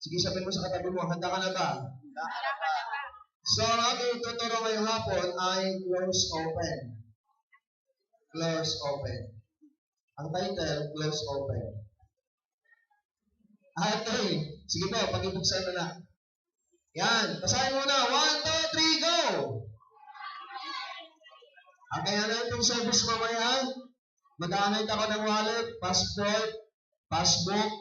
Sige, sabihin mo sa katabi mo, handa ka na ba? So, ang ating tuturo ngayong hapon ay close open. Close open. Ang title, close open. Okay. Sige po, pag-ibuksan mo na. Yan. Basahin mo na. 1, 2, 3, go! Okay, ano yung service mamaya? Mag-aanay ako ng wallet, passport, passbook,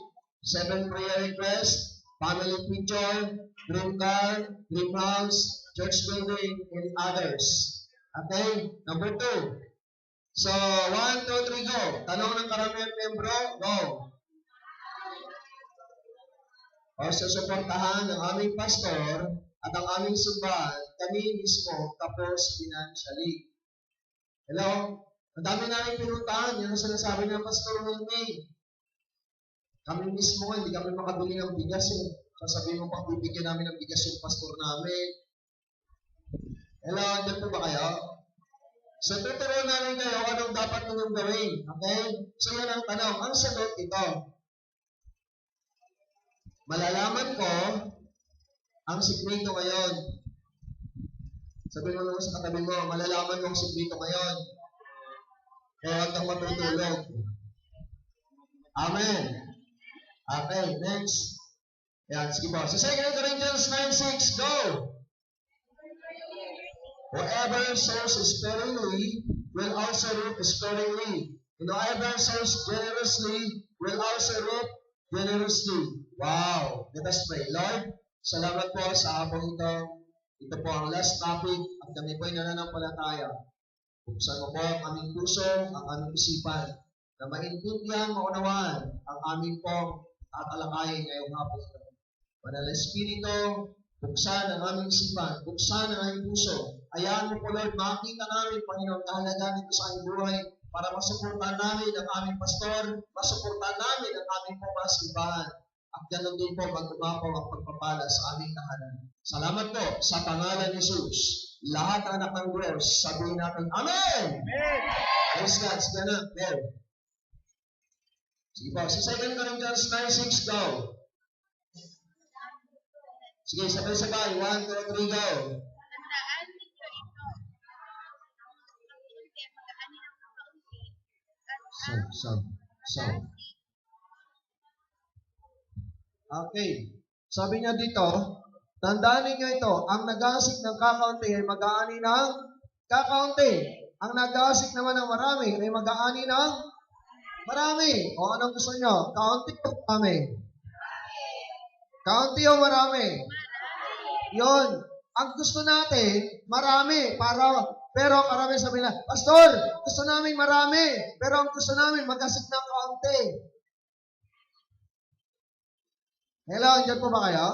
7 prayer requests, family picture, dream car, dream house, church building, and others. Okay? Number 2. So, 1, 2, 3, go. Tanong ng karamihan membro, go. O susuportahan ng aming pastor at ang aming simbahan, kami mismo tapos financially. Hello? Ang dami namin pinuntahan, yan ang sinasabi ng Pastor Wilmy. Kami mismo, hindi kami makabili ng bigas eh. Sasabihin mo pang bibigyan namin ng bigas yung pastor namin. Hello, andyan po ba kayo? So, tuturuan namin kayo anong dapat ninyong gawin. Okay? So, yan ang tanong. Ang sagot ito. Malalaman ko ang sikreto ngayon. Sabihin mo naman sa katabi mo, malalaman mo ang sikreto ngayon. Kaya huwag kang matutulog. Amen. Okay, next. Yan, sige po. So, 2 Corinthians 9:6, go! Whoever sows sparingly will also reap sparingly. And whoever sows generously will also reap generously. Wow! Let us pray. Lord, salamat po sa hapon ito. Ito po ang last topic at kami po ay nananampalataya. Buksan mo po ang aming puso, ang aming isipan, na maintindihan, maunawaan ang aming pong tatalakayin ngayong hapon ito. Banal na Espiritu, buksan ang aming isipan, buksan ang aming puso. Hayaan mo po, Lord, makita namin, Panginoon, kahalagaan nito sa aming buhay para masuportahan namin ang aming pastor, masuportahan namin ang aming mga simbahan. At ganoon din po mag-umapaw ang pagpapala sa aming tahanan. Salamat po sa pangalan ni Jesus. Lahat ng anak ng Diyos, sabihin natin, Amen! Amen! Praise God. Sige na, Mel. Sige po. Sa 2 Corinthians 9:6, go. Sige, sabay-sabay. 1, 2, 3, go. Tandaan ninyo ito. Kaunti ang mag-aani ng kaunti. So. Okay. Sabi niya dito, tandaan ninyo ito, ang nag-aasik ng kakaunti ay mag-aani ng kakaunti. Ang nag-aasik naman ng marami ay mag-aani ng marami. O anong gusto nyo? Kaunti o marami? Kaunti o marami? Yun. Ang gusto natin, marami. Pero karami sabi na, Pastor, gusto namin marami. Pero ang gusto namin, mag-asik ng kaunti. Hello, andyan po ba kayo?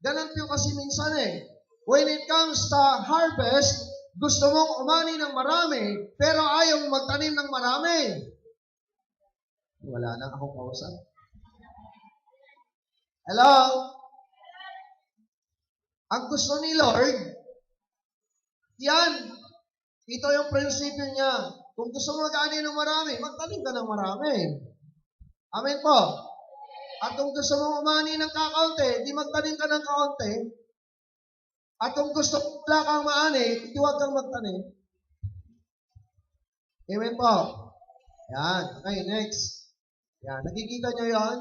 Ganun po kasi minsan eh. When it comes to harvest, gusto mong umani ng marami, pero ayaw magtanim ng marami. Wala na akong kausap. Hello? Ang gusto ni Lord, yan. Ito yung prinsipyo niya. Kung gusto mo mag-ani ng marami, magtanim ka ng marami. Amen po. At kung gusto mo umani ng kakaunti, di magtanim ka ng kaunti. At kung gusto mo wala kang maani, di huwag kang magtanim. Amen po. Yan. Okay, next. Yan. Nakikita nyo yan?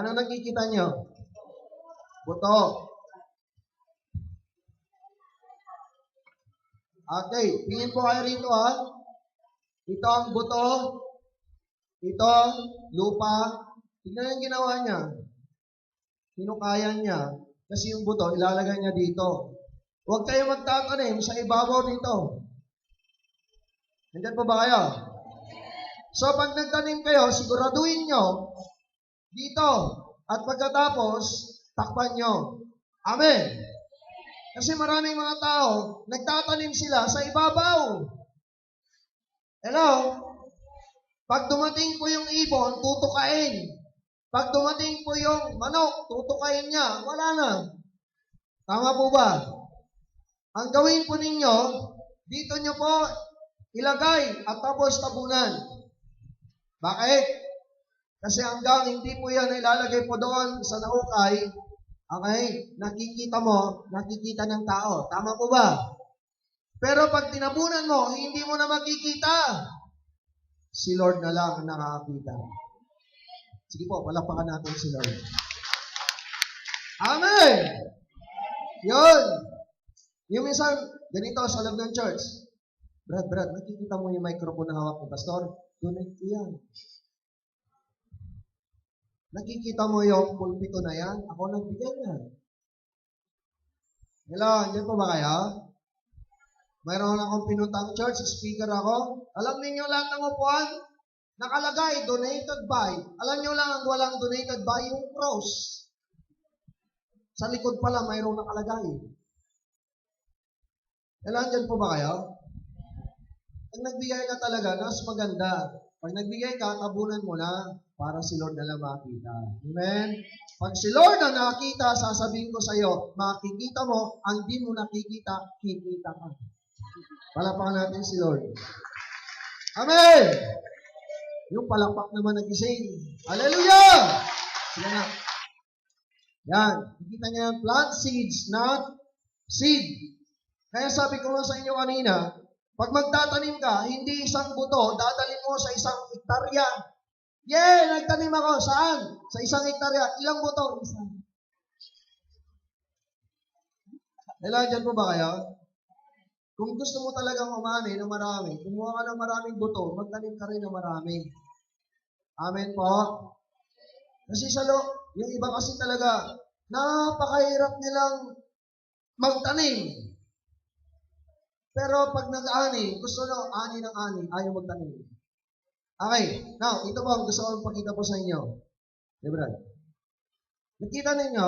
Ano nakikita nyo? Buto. Okay. Tingin po kayo rito ha. Ito ang buto. Ito ang lupa. Tignan yung ginawa niya. Sinukayan niya. Kasi yung buto, ilalagay niya dito. Huwag kayo magtatanim sa ibabaw dito. Nandiyan po ba kayo? So, pag nagtanim kayo, siguraduhin nyo dito. At pagkatapos, takpan nyo. Amen. Kasi maraming mga tao, nagtatanim sila sa ibabaw. Hello? Pag dumating po yung ibon, tutukain. Pag dumating po yung manok, tutukain niya. Wala na. Tama po ba? Ang gawin po ninyo, dito nyo po ilagay at tapos tabunan. Bakit? Kasi hanggang hindi mo yan ilalagay po doon sa naukay, okay, nakikita ng tao. Tama po ba? Pero pag tinabunan mo, hindi mo na makikita. Si Lord na lang ang nakakakita. Sige po, palakpakan natin si Lord. Amen! Yun. Yung minsan, ganito sa loob ng church. Brad, nakikita mo yung microphone na hawak ni Pastor? Donate ko yan. Nakikita mo yung pulpito na yan? Ako nagbigay yan. Hello, andyan po ba kayo? Mayroon akong pinuntang church, speaker ako. Alam niyo lahat ng upuan? Nakalagay, donated by. Alam niyo lang ang walang donated by, yung cross. Sa likod pala, mayroong nakalagay. Hello, andyan po ba kayo? Pag nagbigay ka talaga, mas maganda. Pag nagbigay ka, tabunan mo na para si Lord na lang makita. Amen? Pag si Lord na nakita, sasabihin ko sa iyo, makikita mo, ang di mo nakikita, kikita ka. Palakpakan natin si Lord. Amen! Yung palakpak naman nagising. Hallelujah! Sige na. Yan. Nakita niya yan, plant seeds, not seed. Kaya sabi ko nga sa inyo kanina, pag magtatanim ka, hindi isang buto, dadalhin mo sa isang hektarya. Nagtanim ako. Saan? Sa isang hektarya. Ilang buto? Isa. Ilan dyan po ba kayo? Kung gusto mo talagang umani ng marami, kumuha ka ng maraming buto, magtanim ka rin ng marami. Amen po? Kasi yung iba kasi talaga, napakahirap nilang magtanim. Pero pag nag-ani, gusto na ani ng ani, ayaw magtanim. Okay, now, ito po ang gusto kong pakita po sa inyo. Diba? Nakita ninyo,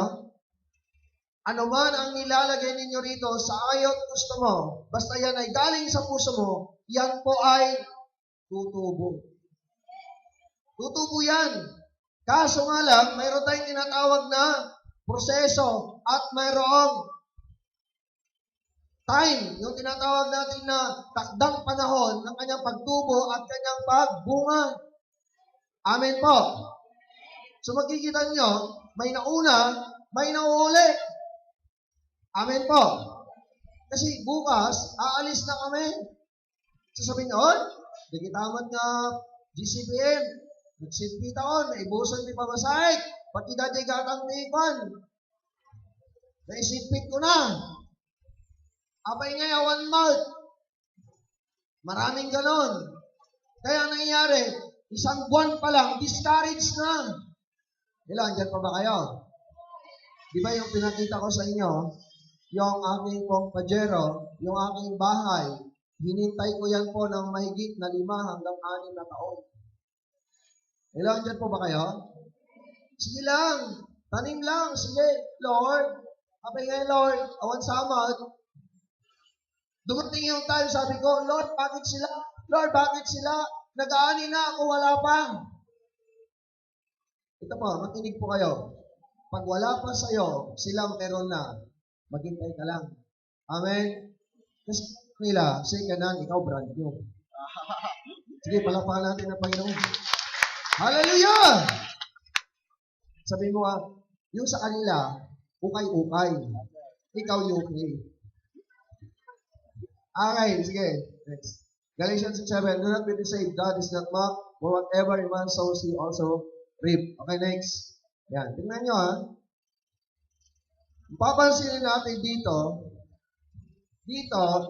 ano man ang ilalagay ninyo rito sa ayaw at gusto mo, basta yan ay galing sa puso mo, yan po ay tutubo. Tutubo yan. Kaso nga lang, mayroon tayong tinatawag na proseso at mayroong time, yung tinatawag natin na takdang panahon ng kanyang pagtubo at kanyang pagbunga. Amen po. So magkikita nyo, may nauna, may nauuli. Amen po. Kasi bukas, aalis na kami. Sasabihin nyo, nagkitaman nga GCPM, nagsipit ako, naibusan ni Pamasahik, pati dati gatang tipan. Naisipit ko na. Abay ngayon, 1 month. Maraming ganon. Kaya ang nangyayari, isang buwan pa lang, discourage na. Ilan, dyan pa ba kayo? Di ba yung pinakita ko sa inyo, yung aking pong pajero, yung aking bahay, hinintay ko yan po ng mahigit na 5 hanggang 6 na taon. Ilan, dyan po ba kayo? Sige lang, tanim lang, sige, Lord. Abay ngayon, Lord, awan samad. Dumating yung time, sabi ko, Lord, bakit sila? Lord, bakit sila? Nag-aani na ako, wala pa. Ito po, makinig po kayo. Pag wala pa sa'yo, silang meron na. Maghintay ka lang. Amen? Kasi nila, second hand, ikaw brand new. Sige, palakpakan natin ang Panginoon. Hallelujah! Sabi mo yung sa kanila, ukay-ukay. Ikaw ukay. Okay, sige. Next. Galatians 6:7, do not be deceived. God is not mocked, for whatever a man sows, he also reap. Okay, next. Yan. Tingnan nyo Papansinin natin dito,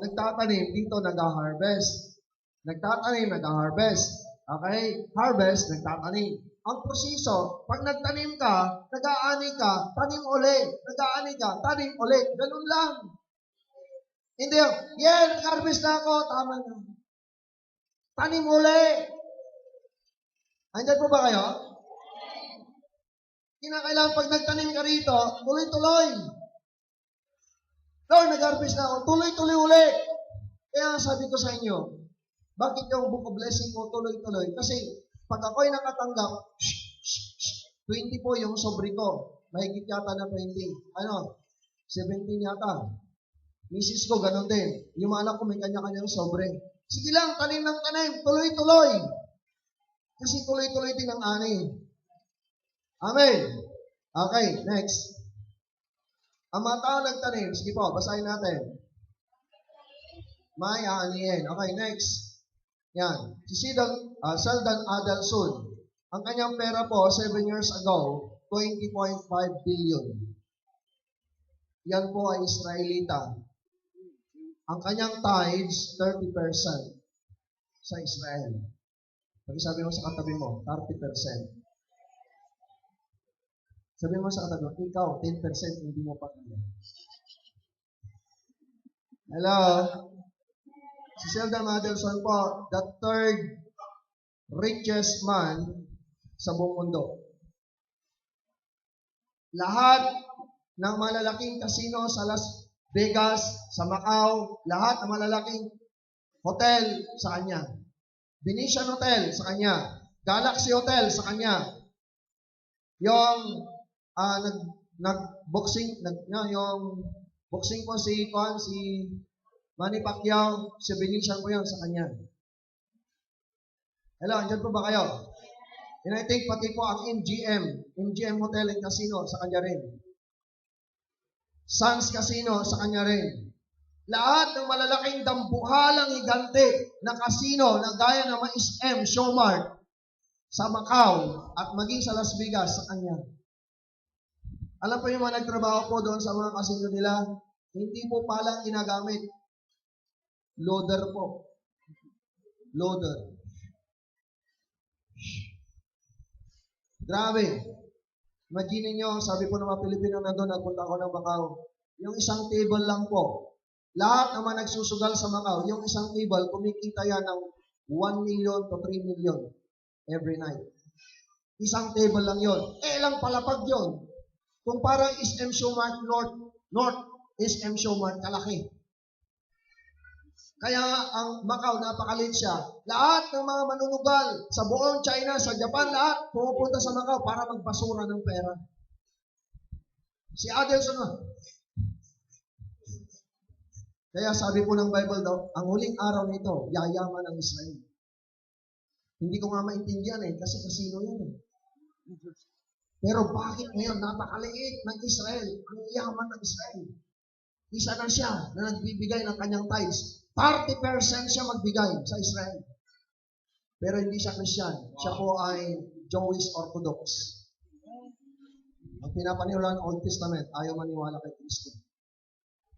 nagtatanim, dito nag-harvest. Nagtatanim, nag-harvest. Okay? Harvest, nagtatanim. Ang proseso, pag nagtanim ka, nag-aani ka, tanim uli. Nag-aani ka, tanim uli. Ganun lang. Hindi nag-harvest na ako, tama na. Tanim uli. Andyan po ba kayo? Kinakailangan pag nagtanim ka rito, tuloy-tuloy. Lord, nag-harvest na ako, tuloy-tuloy uli. Kaya sabi ko sa inyo, bakit yung book of blessing ko tuloy-tuloy? Kasi pag ako'y nakatanggap, 20 po yung sobre ko. Mahigit yata na 20. 17 yata. Misis ko, ganun din. Yung mga anak ko, may kanya-kanyang sobre. Sige lang, tanim ng tanim, tuloy-tuloy. Kasi tuloy-tuloy din ang ani. Amen. Okay, next. Ang mga tao nagtanim, sige po, basahin natin. May aanihin. Okay, next. Yan. Si Seldan Adelson. Ang kanyang pera po, 7 years ago, 20.5 billion. Yan po ay Israelita. Ang kanyang tithes, 30% sa Israel. Pag sabi mo sa katabi mo, 30%. Sabi mo sa katabi mo, ikaw, 10% hindi mo pa kaya. Hello? Si Seldan Adelson po, the third richest man sa buong mundo. Lahat ng malalaking casino sa Las Vegas, sa Macau, lahat ng malalaking hotel sa kanya. Venetian Hotel sa kanya. Galaxy Hotel sa kanya. Yung yung boxing po si Manny Pacquiao, si Venetian po yan sa kanya. Hello, andyan po ba kayo? And I think pati po ang MGM Hotel and Casino sa kanya rin. Sands Casino sa kanya rin. Lahat ng malalaking dambuhalang higante na casino na gaya ng SM, Showmart, sa Macau at maging sa Las Vegas sa kanya. Alam po yung mga nagtrabaho po doon sa mga casino nila, hindi po palang ginagamit. Loader po. Loader. Grabe. Imagine nyo, sabi po ng mga Pilipino na doon, nagpunta ako ng Macau. Yung isang table lang po. Lahat naman nagsusugal sa Macau. Yung isang table, kumikita yan ng 1 million to 3 million every night. Isang table lang yon. Lang palapag yon. Kung parang SM Showmart North SM Showmart, kalaki. Kaya ang Macau, napakalit siya. Lahat ng mga manunugal sa buong China, sa Japan, lahat pumupunta sa Macau para magbasura ng pera. Si Adelson, kaya sabi po ng Bible daw, ang huling araw nito, yayaman ang Israel. Hindi ko nga maintindihan kasi kasino yan Pero bakit ngayon napakaliit ng Israel? Ang yaman ng Israel. Isa na siya na nagbibigay ng kanyang tithes. 30% siya magbigay sa Israel. Pero hindi siya Christian. Siya po ay Jewish Orthodox. Ang pinapaniwalaan ng Old Testament, ayaw maniwala kay Kristo.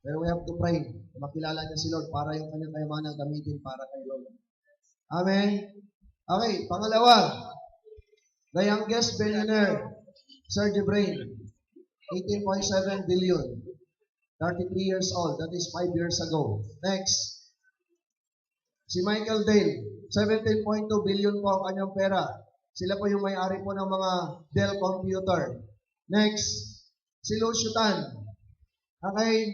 Pero we have to pray. Makilala niya si Lord para yung kanyang kayamanan gamitin para kay Lord. Amen? Okay, pangalawa. The youngest billionaire, Sergey Brin, 18.7 billion. 33 years old. That is 5 years ago. Next. Si Michael Dale, 17.2 billion po ang kanyang pera. Sila po yung may-ari po ng mga Dell computer. Next. Si Lucio Tan. Okay.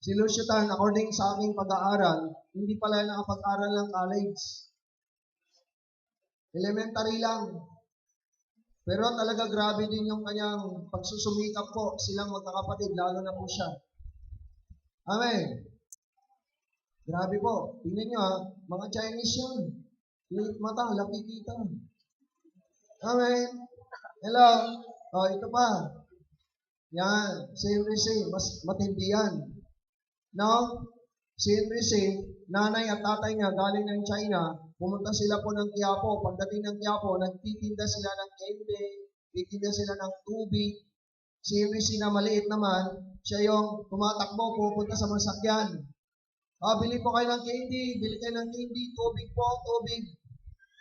Si Lucio Tan, according sa aking pag-aaral, hindi pala nakapag-aral ng college. Elementary lang. Pero talaga grabe din yung kanyang pagsusumikap po silang magkakapatid, lalo na po siya. Amen. Grabe po. Tingnan nyo mga Chinese yan. Liit mata, laki kita. Amen. Hello. Ito pa. Yan. Si Henry C. Mas matindi yan. No? Si Henry C. Nanay at tatay niya galing ng China. Pumunta sila po ng Quiapo. Pagdating ng Quiapo, nagtitinda sila ng candy, titinda sila ng tubig. Si Henry C. na maliit naman, siya yung tumatakbo, pupunta sa masakyan. Bili po kayo ng candy, bili kayo ng candy, tubig po, tubig.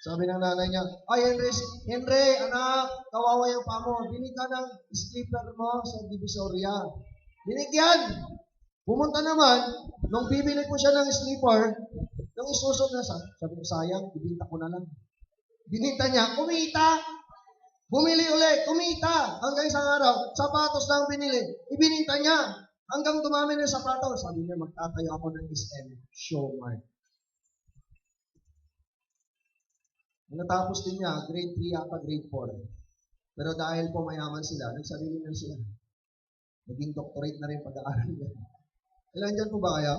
Sabi ng nanay niya, Henry, anak, kawawa yung pa mo. Bili ka ng slipper mo sa Divisoria. Binigyan. Pumunta naman, nung bibili ko siya ng slipper, nung isusot na sabi ko, sayang, ibinta ko na lang. Bininta niya, kumita. Bumili ulit, kumita. Hanggang isang araw, sapatos lang binili. Ibininta niya. Hanggang dumami na yung sapatos. Sabi niya, magtatayo ako ng SM Showmart. Natapos din niya, grade 3 yata, grade 4. Pero dahil po mayaman sila, nagsarili na sila. Naging doctorate na rin pag-aaral niya. Ilan dyan po ba kayo?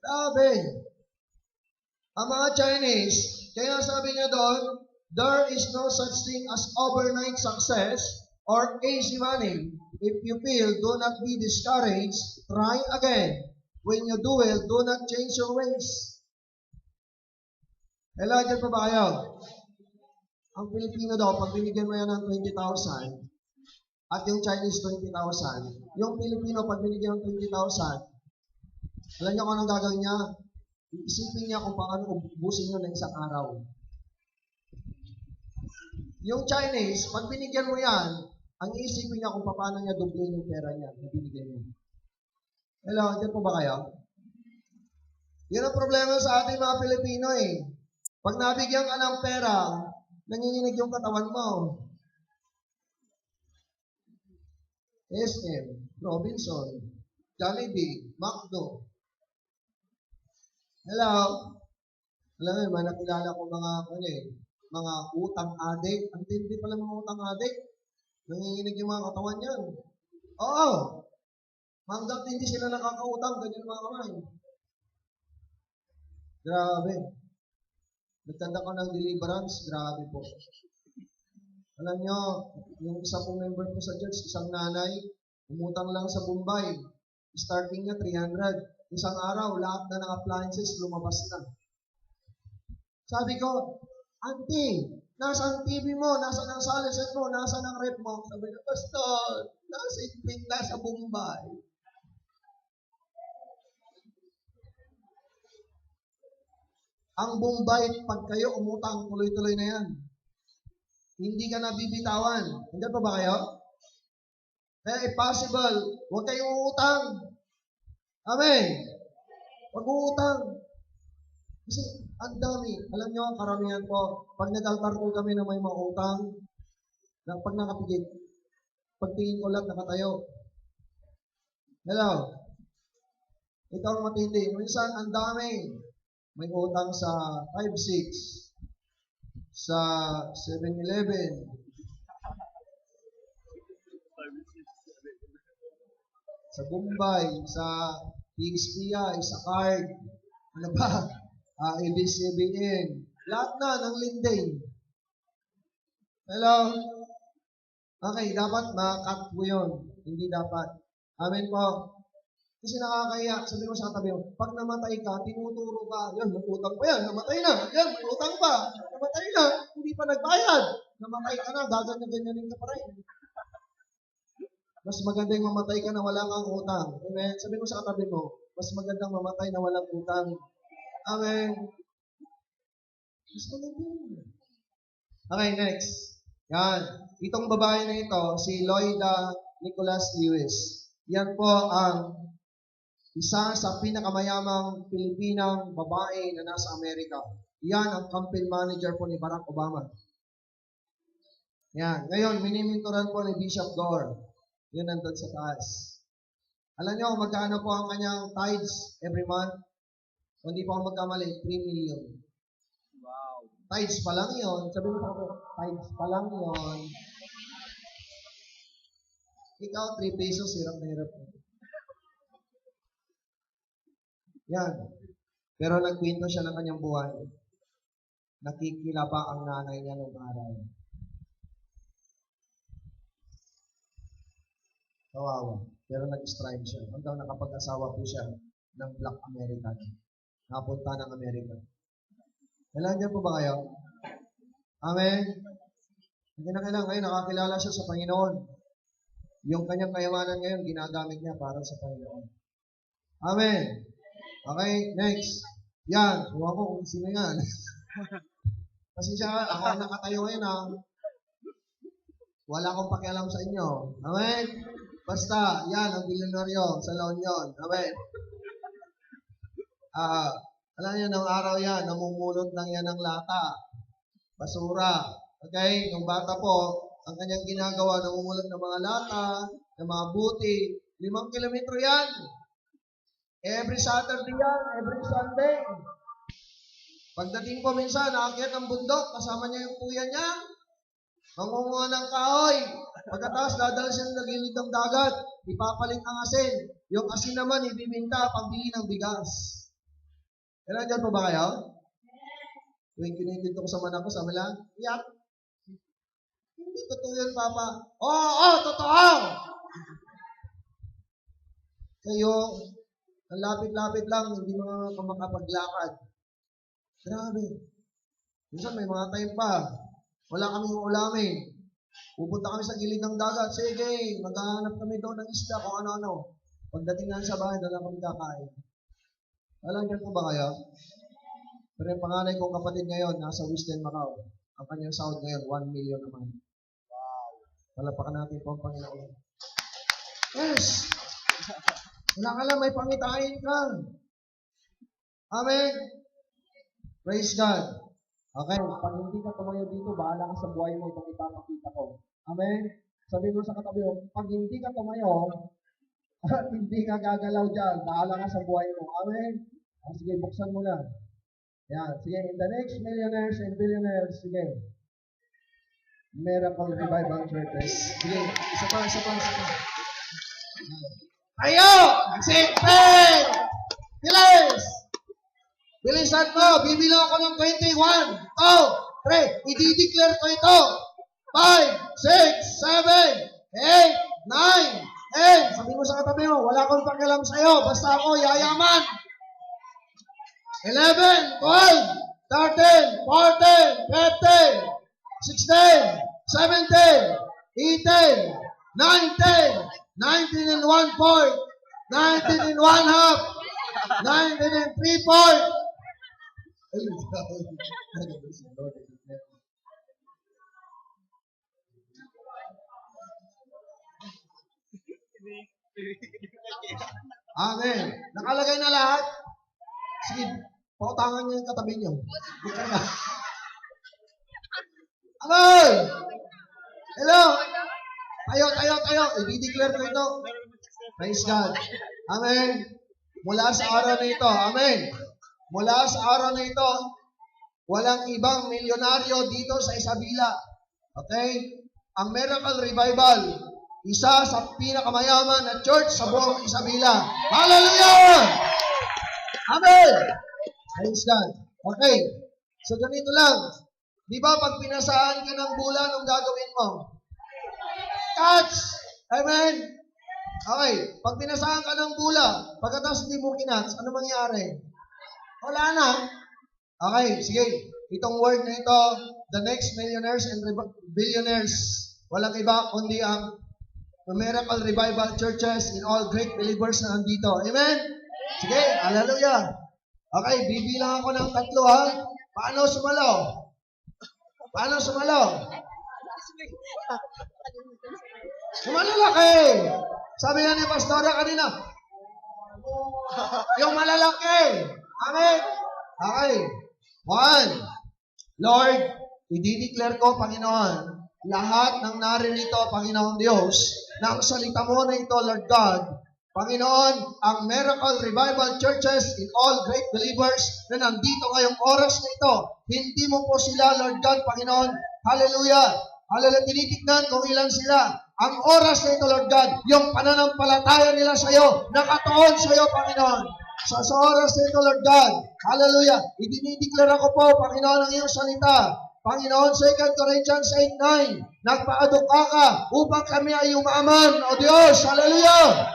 Grabe. Ang mga Chinese, kaya sabi niya doon, There is no such thing as overnight success or easy money. If you feel, do not be discouraged. Try again. When you do well, do not change your ways. Hello, dyan pa ba kayo? Ang Pilipino daw, pag binigyan mo yan ng 20,000, at yung Chinese 20,000, yung Pilipino, pag binigyan ng 20,000, alam niyo kung anong gagawin niya? Isipin niya kung paano ubusin yun ng isang araw. Yung Chinese, pag binigyan mo yan, ang isipin niya kung paano niya dublein yung pera niya na binigyan niya. Hello, dyan po ba kayo? Yan ang problema sa ating mga Pilipino eh. Pag nabigyan ka ng pera, nanginginig yung katawan mo. SM, Robinson, Jollibee, McDo. Hello? Alam mo, may nakilala ko mga utang adik. Ang tindi pala mga utang adik. Nanginginig yung mga katawan niyan. Oo. Hanggang hindi sila nakakautang, ganyan mga kamay. Grabe. Nagtanda ko ng deliverance, grabe po. Alam nyo, yung isa pong member ko sa church, isang nanay, umutang lang sa Bombay. Starting niya 300. Isang araw, lahat na ng appliances lumabas na. Sabi ko, Auntie, nasa ang TV mo, nasa ang saliset mo, nasa ang rep mo. Sabi ko, Pastor, nasa Bombay. Ang Bombay, pag kayo umutang, tuloy-tuloy na yan. Hindi ka nabibitawan. Hindi pa ba kayo? Kaya if possible, huwag kayong uutang. Amen. Huwag uutang. Kasi ang dami. Alam nyo, karamihan po, pag nag-altar po kami na may mga utang, pag nakapigit, pagtingin ko lang nakatayo. Hello? Ito ang matindi. Minsan, ang dami. May utang sa 5-6, sa 7-Eleven, sa Bombay, sa PXPI, sa card, ano ba? ABCBN. Lahat na ng linding. Hello? Okay, dapat ma-cut mo yun. Hindi dapat. Amen po. Kasi nakakaya, sabi mo sa katabi mo, pag namatay ka, tinuturo ka, yan, may utang pa yan, namatay na, yan, may utang pa, namatay na, hindi pa nagbayad, namatay ka na, gaganyan-ganyanin ka pa rin. Mas maganda yung mamatay ka na wala kang utang. Amen? Sabi mo sa katabi mo, mas magandang mamatay na walang utang. Amen? Mas maganda. Okay, next. Yan. Itong babae na ito, si Loida Nicholas Lewis. Yan po ang isa sa pinakamayamang Pilipinang babae na nasa Amerika. Yan ang campaign manager po ni Barack Obama. Yan. Ngayon, miniminturan po ni Bishop Gore. Yun nandun sa taas. Alam niyo kung magkano po ang kanyang tithes every month? Kung hindi po ako magkamali, 3 million. Wow. Tithes pa lang yun. Sabi mo po, tithes pa lang yun. Ikaw, 3 pesos, hirap na hirap. Yan. Pero nagkwento siya ng kanyang buhay. Nakikilaba ang nanay niya nung araw. Kawawa. Pero nag-strive siya. Hanggang nakapag-asawa po siya ng Black American. Napunta ng Amerika. Kailan niya po ba kayo? Amen? Hindi na kailangan ngayon, nakakilala siya sa Panginoon. Yung kanyang kayamanan ngayon, ginagamit niya para sa Panginoon. Amen? Okay, next. Yan. Huwag ko kung sino yan. Kasi siya, ako ang nakatayo ngayon ha. Wala akong pakialam sa inyo. Amen? Basta, yan ang bilyonaryo sa La Union. Amen? Alam niyo, nung araw yan, namumulot lang yan ng lata. Basura. Okay? Nung bata po, ang kanyang ginagawa, namumulot ng mga lata, ng mga buti. 5 kilometro yan. Every Saturday yan, every Sunday. Pagdating po minsan, naakyat ng bundok, kasama niya yung kuya niya. Mangunguha ng kahoy. Pagkatapos, dadala siya ng gilid ng dagat. Ipapalit ang asin. Yung asin naman, ibibinta, pambili ng bigas. Kailan dyan po ba kayo? Tuwing kinikwento ko sa manak ko, sabi lang, iyak. Hindi totoo yun, Papa. Oo, totoo! Kayo, ang lapit-lapit lang, hindi mga makapaglakad. Grabe. Minsan may mga time pa, wala kaming ulamin. Pupunta kami sa gilid ng dagat. Sige, maghahanap kami doon ng isda kung ano-ano. Pagdating na sa bahay, dala kami kakain. Alam niyo po ba kayo? Pero yung panganay kong kapatid ngayon, nasa Western Macau. Ang kanyang sahod ngayon, 1 million naman. Wow. Palapakan natin po ang Panginoon. Yes! Wala ka lang, may pangitain ka. Amen? Praise God. Okay, pag hindi ka tumayo dito, bahala ka sa buhay mo, itong ipapakita ko. Amen? Sabi mo sa katabi mo, pag hindi ka tumayo, at hindi ka gagalaw dyan, bahala ka sa buhay mo. Amen? Sige, buksan mo na. Yan, sige, in the next millionaires and billionaires, sige. Miracle Revival Churches. Sige, isa pa. Ayo! Sipin! Bilis! Bilisan mo! Bibilang ako ng 21, 2, 3. I-declare ko ito. 5, 6, 7, 8, 9, 10. Sabi mo sa katabi mo, wala akong pakialam sa'yo. Basta ako yayaman. 11, 12, 13, 14, 15, 16, 17, 18, 19, 19 and 1/4, 19 and 1/2, 19 and 3/4. Amen. Nakalagay na lahat? Sige, pautangan niyo yung katabi niyo. Buksan na. Amen! Hello! Tayo. I-declare ko ito. Praise God. Amen. Mula sa araw na ito. Amen. Mula sa araw na ito, walang ibang milyonaryo dito sa Isabela. Okay? Ang Miracle Revival, isa sa pinakamayaman na church sa buong Isabela. Hallelujah! Amen! Praise God. Okay. So, ganito lang. Di ba pag pinasahan ka ng bula, anong gagawin mo? Catch! Amen? Okay. Pag pinasahan ka ng bula, pagkatapos hindi mo kinats, ano mangyari? Wala na. Okay, sige. Itong word na ito, the next millionaires and billionaires, walang iba kundi ang Miracle Revival Churches in all great believers na nandito. Amen? Sige, hallelujah. Okay, bibilang ako ng 3 ha. Paano sumalaw? Yung malalaki. Sabi na ni Pastora kanina, yung malalaki. Amen? Okay. 1. Lord, i-declare ko, Panginoon, lahat ng naririto, Panginoon Diyos, na ang salita mo na ito, Lord God, Panginoon, ang Miracle Revival Churches in all great believers na nandito ngayong oras na ito, hindi mo po sila, Lord God, Panginoon, hallelujah, hallelujah, tinitignan kung ilan sila. Ang oras na ito, Lord God, yung pananampalataya nila sa iyo, nakatuon sa iyo, Panginoon. Sa oras na ito, Lord God, hallelujah, idinideklara ko po, Panginoon, ang iyong salita. Panginoon, 2 Corinthians 8:9, nagpaaduka ka upang kami ay umaman, O Diyos, hallelujah.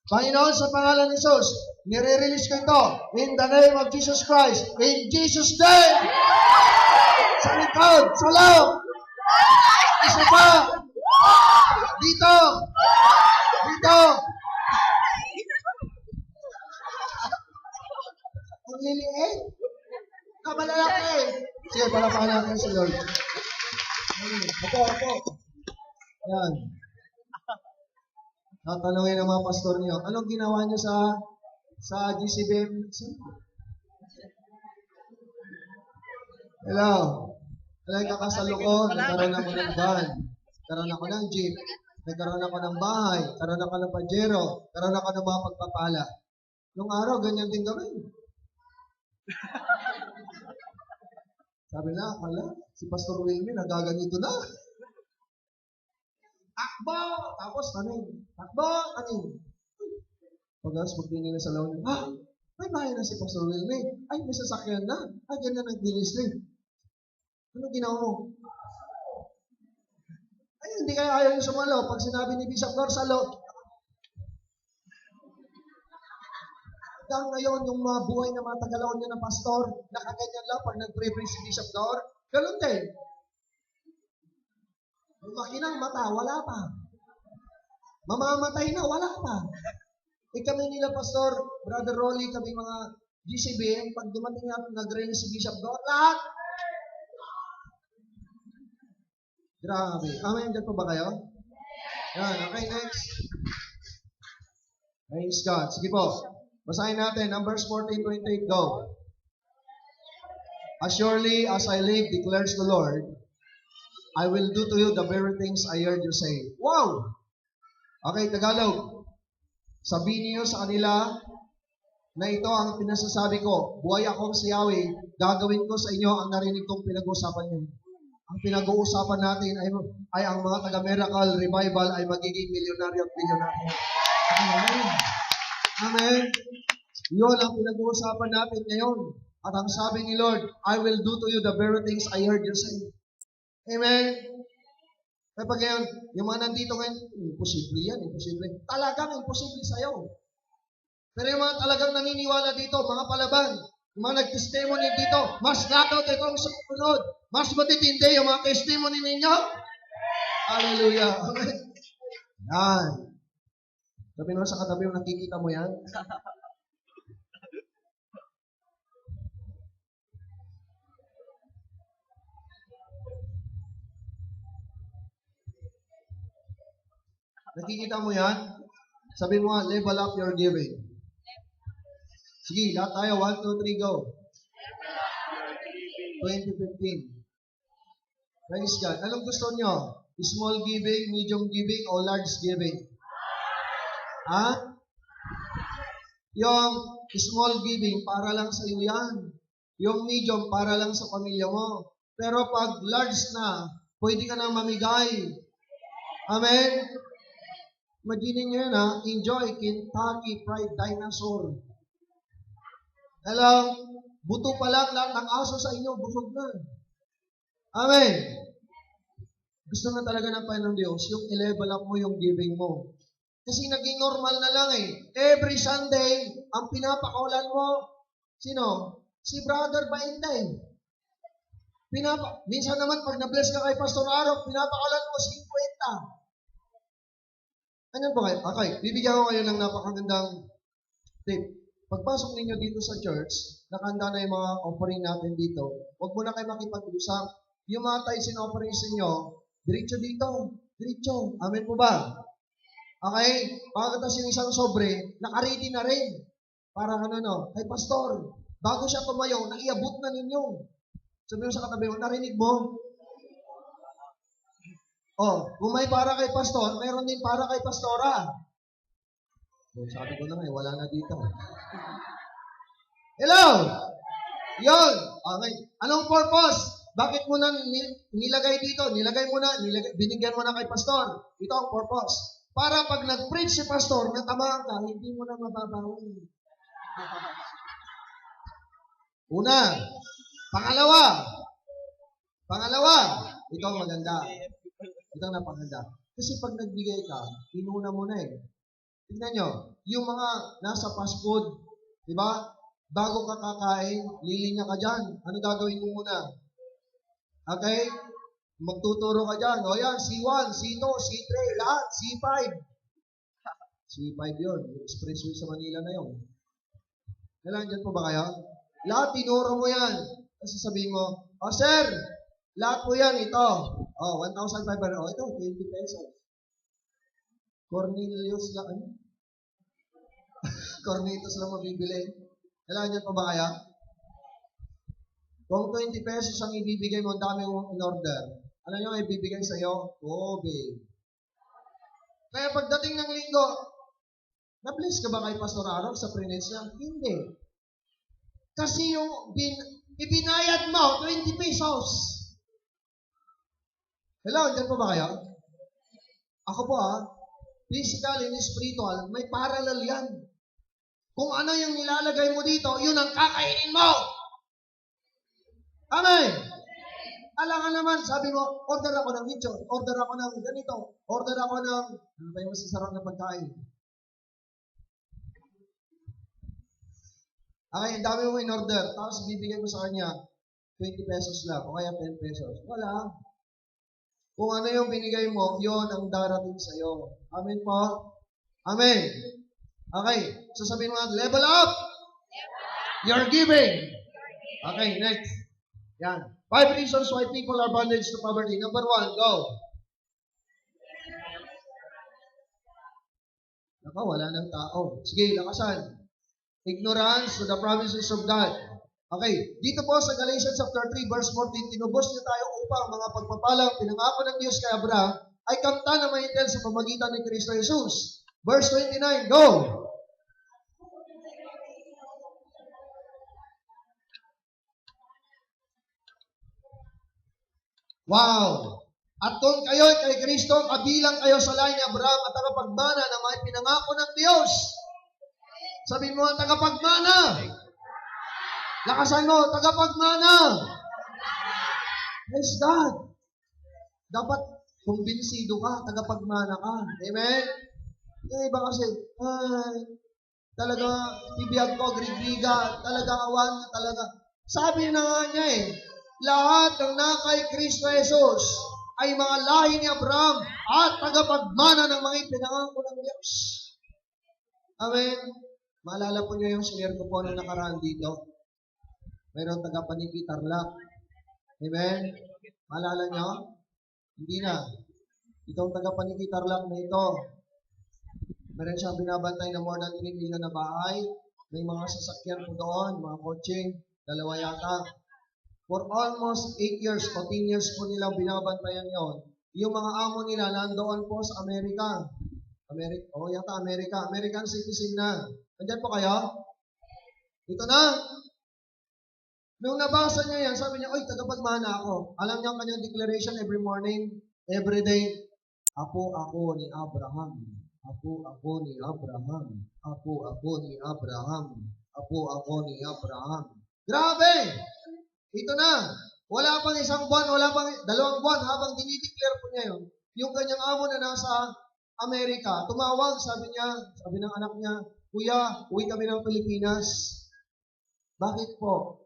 Panginoon, sa pangalan ni Jesus, nire-release ko ito in the name of Jesus Christ. In Jesus' name! Sa likod, sa loob! Isa pa! Dito! Ang liliit! Kabalalaki! Sige, palapakan natin si Lord. Ako. Ayan. Tatanungin ng mga pastor niyo, anong ginawa niyo sa GCBM? Hello. Alay ka sa loob, nagkaroon ako ng van, nagkaroon ako ng jeep, nagkaroon ako ng bahay, nagkaroon ako ng pajero, nagkaroon ako ng mga pagpapala. Nung araw, ganyan din gawin. Sabi na, si Pastor Wilmy, nagaganito na. Takbo! Tapos tanim. Takbo! Tanim. Pagkas, magtingin na sa lawan, May bahay na si Pastor Wilme. Ay, may sasakyan na. Ay, ganda ng ministry. Ano ginawa mo? Ay, hindi kaya ayaw yung sumalo. Pag sinabi ni Bishop Dor, salo. Hanggang ngayon, yung mga buhay na mga tagalaon niya ng pastor, nakaganyan lang pag nag-pray si Bishop Dor. Ganun din. Lumaki ng mata, wala pa. Mamamatay na, wala pa. Kami nila, Pastor, Brother Rolly, kami mga GCB, pag dumating natin, nag-release si Bishop Dor, lahat. Grabe. Amen, dyan po ba kayo? Yan, okay, next. Praise God. Sige po. Basahin natin, Numbers 14:28, go. As surely as I live, declares the Lord, I will do to you the very things I heard you say. Wow! Okay, Tagalog. Sabihin niyo sa kanila na ito ang pinasasabi ko. Buhay akong si Yahweh. Gagawin ko sa inyo ang narinig kong pinag-uusapan niyo. Ang pinag-uusapan natin ay ang mga taga-miracle revival ay magiging milyonaryo at milyonaryo. Amen. Amen. Yun ang pinag-uusapan natin ngayon. At ang sabi ni Lord, I will do to you the very things I heard you say. Amen. Kaya pag ngayon, yung mga nandito ngayon, imposible yan, imposible. Talagang imposible sa'yo. Pero yung mga talagang naniniwala dito, mga palaban, yung mga nag-testimony dito, mas knockout itong sumunod. Mas matitindi yung mga testimony ninyo. Hallelujah. Amen. Yan. Sabi naman sa katabi mo, nakikita mo yan? Nakikita mo yan? Sabi mo nga, level up your giving. Sige, lahat tayo. 1, 2, 3, go. 2015. Praise God. Anong gusto nyo? Small giving, medium giving, o large giving? Ha? Yung small giving, para lang sa iyo yan. Yung medium, para lang sa pamilya mo. Pero pag large na, pwede ka nang mamigay. Amen? Imagine nyo yan, ha? Enjoy Kentucky Fried Dinosaur. Hello? Buto pa lang, lahat ng aso sa inyo, busog na. Amen? Gusto na talaga ng Panginoon Diyos, yung i-level up mo yung giving mo. Kasi naging normal na lang eh. Every Sunday, ang pinapakawalan mo, sino? Si Brother Baintay. Minsan naman, pag na-bless ka kay Pastor Arok, pinapakawalan mo 50. Ano ba kayo? Okay, bibigyan ko kayo ng napakagandang tip. Pagpasok ninyo dito sa church, nakahanda na yung mga offering natin dito, huwag mo na kayo makipag-usap. Yung mga tithes and offerings ninyo, diretso dito. Diretso. Amen po ba? Okay? Pagkatas yung isang sobre, nakaready na rin. Para kay Pastor, bago siya tumayo, naiabot na ninyo. Sabi mo sa katabi mo, narinig mo? Oh, kung may para kay pastor, mayroon din para kay pastora. So, sabi ko na wala na dito. Hello! Yun! Okay. Anong purpose? Bakit mo na nilagay dito? Binigyan mo na kay pastor. Ito ang purpose. Para pag nag-preach si pastor, natamaan ka, hindi mo na mababawi. Una. Pangalawa. Ito ang maganda. Ito ang napakaganda. Kasi pag nagbigay ka, inuna mo na eh. Tignan nyo, yung mga nasa fast food, di ba? Bago ka kakain, lilinya ka dyan. Ano gagawin mo muna? Okay? Magtuturo ka dyan. O yan, C1, C2, C3, lahat, C5. C5 yun. Yung expressway sa Manila na yun. Kailangan dyan po ba kayo? Lahat, tinuro mo yan. Kasi sabihin mo, sir, lahat po yan, ito. 1,500. Ito, 20 pesos. Cornelius lang. Cornelius lang mabibili. Kailangan niyan pa ba kaya? Kung 20 pesos ang ibibigay mo, ang dami mong in-order. Ano yung ibibigay sa'yo? Kobe. Kaya pagdating ng linggo, na-bless ka ba kay Pastor Arok sa pre-nets niya? Hindi. Kasi yung ibinayad mo, 20 pesos. Hello, dyan po ba kayo? Ako po physical and spiritual, may parallel yan. Kung ano yung nilalagay mo dito, yun ang kakainin mo. Amen. Alangan naman, sabi mo, order ako ng lechon, order ako ng ganito, order ako ng, ano ba yung masasarap na pagkain? Okay, ang dami mo in-order, tapos bibigay mo sa kanya, 20 pesos lang, o kaya 10 pesos. Wala. Kung ano yung binigay mo, yon ang darating sa'yo. Amen po? Amen. Okay, so sabihin mo, level up! You're giving. Okay, next. Yan. 5 reasons why people are bondage to poverty. Number 1, go. Naka, wala ng tao. Sige, lakasan. Ignorance to the promises of God. Okay, dito po sa Galatians chapter 3, verse 14, tinubos niya tayo upang mga pagpapalang pinangako ng Diyos kay Abraham ay kamtan na maintel sa pamagitan ni Kristo Jesus. Verse 29, go! Wow! At kung kayo kay Kristo, kabilang kayo sa lahi ni Abraham at tagapagmana na may pinangako ng Diyos. Sabihin mo, tagapagmana! Lakasan mo, tagapagmana! Praise God! Dapat kumbinsido ka, tagapagmana ka. Amen? Yung iba kasi, talaga, bibiyag ko, grigriga, talaga awan, talaga. Sabi na nga niya lahat ng nakay Kristo Jesus ay mga lahi ni Abraham at tagapagmana ng mga ipinangako ng Diyos. Amen? Maalala po niyo yung sinare ko po nung nakaraan dito. Mayroong taga-Paniki Tarlac. Amen? Maalala niyo? Hindi na. Itong taga-Paniki Tarlac na ito, meron siyang binabantay na more than 3 million na bahay. May mga sasakyan po doon, mga kotse, 2 yata. For almost 8 years o 10 years po nilang binabantayan yon. Yung mga amo nila nandoon po sa Amerika. American citizen na. Nandiyan po kayo? Ito na. Nung nabasa niya yan, sabi niya, oy, tagapagmana ako. Alam niyo ang kanyang declaration every morning, every day. Apo ako ni Abraham. Apo ako ni Abraham. Apo ako ni Abraham. Apo ako ni Abraham. Grabe! Ito na. Wala pang 1 buwan, wala pang 2 buwan habang dinideclare po niya yun. Yung kanyang amo na nasa Amerika, tumawag, sabi ng anak niya, Kuya, uwi kami ng Pilipinas. Bakit po?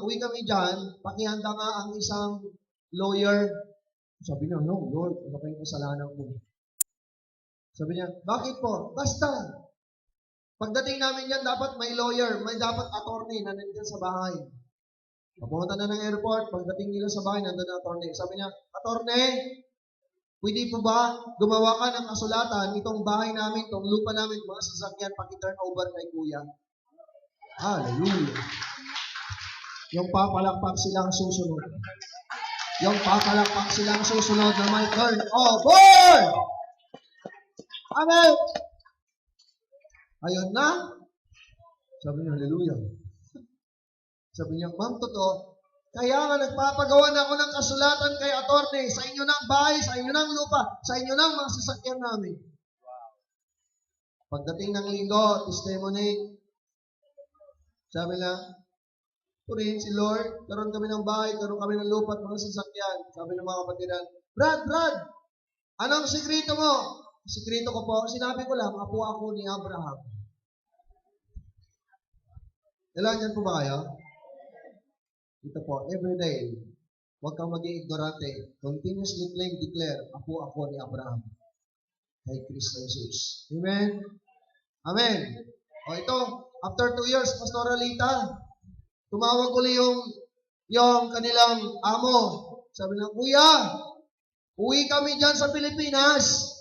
Uwi kami dyan, pakihanda nga ang isang lawyer. Sabi niya, no, Lord, ano kayong kasalanan mo? Sabi niya, bakit po? Basta. Pagdating namin yan, dapat may lawyer, may dapat attorney na nandiyan sa bahay. Papunta na ng airport, pagdating nila sa bahay, nandun ang attorney. Sabi niya, attorney, pwede po ba gumawa ka ng kasulatan itong bahay namin, itong lupa namin, mga sasakyan, paki-turn over kay Kuya? Hallelujah. Yung papalakpak silang susunod. Yung papalakpak silang susunod na may turn over. Amen. Ayun na. Sabi niya, hallelujah. Sabi niya, ma'am, totoo. Kaya nga nagpapagawa na ako ng kasulatan kay attorney sa inyo ng bahay, sa inyo ng lupa, sa inyo ng mga sasakyan namin. Pagdating ng linggo, testimony, sabi na, purin si Lord, karoon kami ng bahay, karoon kami ng lupa at mga sasakyan. Sabi ng mga kapatiran, Brad, anong sikreto mo? Sikreto ko po, sinabi ko lang, apo ako ni Abraham. Ilan dyan po ba kayo? Ito po, every day, huwag kang maging ignorante. Continuously claim, declare, apo ako ni Abraham. Kay Kristo Jesus. Amen? Amen. O ito, after 2 years, Pastor Alita, tumawag uli yung kanilang amo. Sabi na, Kuya, uwi kami dyan sa Pilipinas.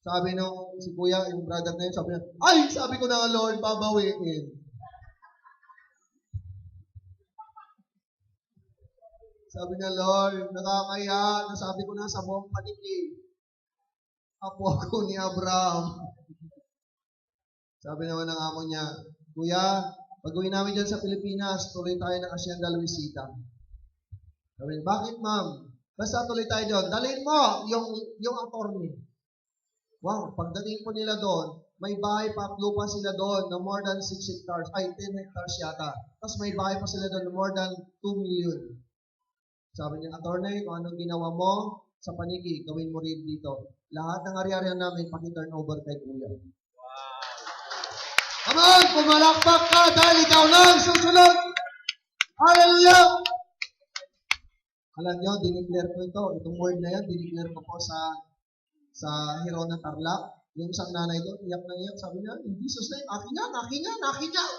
Sabi nung si Kuya, yung brother na yun, sabi na, ay, sabi ko na, Lord, babawiin. Sabi na, Lord, nakakaya, nasabi ko na sa buong Paniki. Apo ako ni Abraham. Sabi naman ng amo niya, Kuya, pag-uwi namin dyan sa Pilipinas, tuloy tayo ng Hacienda Luisita. Sabi niya, bakit ma'am? Basta tuloy tayo doon. Dalhin mo yung attorney. Wow, pagdating po nila doon, may bahay pa at lupa sila doon na more than 6 hectares, ay 10 hectares yata. Tapos may bahay pa sila doon na more than 2 million. Sabi niya, attorney, kung anong ginawa mo sa paniki, gawin mo rin dito. Lahat ng ari-arian namin, pag-turn over kay Kuya. Come on, pumalakpak ka dahil ikaw lang susunod. Hallelujah! Alam niyo, dineclare ko ito. Itong word na yan, dineclare ko po sa Hirona Tarlac. Yung isang nanay doon, iyak na iyak. Sabi niya, in Jesus name, akin yan, akin yan, akin yan.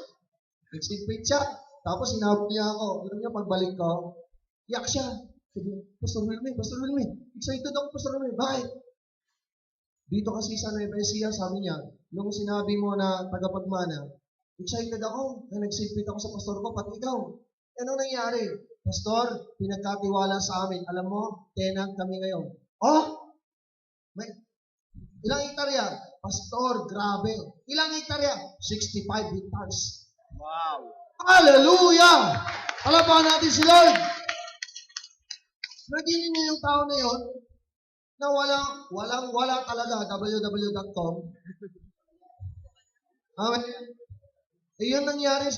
Nag-sigpit siya. Tapos hinahap niya ako. Alam niya, pagbalik ko, iyak siya. Sabi niya, Pastor Wilmy, excited ako, Pastor Wilmy. Bakit? Dito kasi sa Nueva Ecija, sabi niya, nung sinabi mo na tagapagmana, excited ako, na nag-sigpit ako sa pastor ko, pati ikaw. Anong nangyari? Pastor, pinagkatiwala sa amin. Alam mo, tenant kami ngayon. Oh! May, ilang hektarya? Pastor, grabe. Ilang hektarya? 65 hectares. Wow. Hallelujah! Palapahan natin si Lord. Naging niyo yung tao na yun na wala talaga, www.com. Amen. Yun nangyari.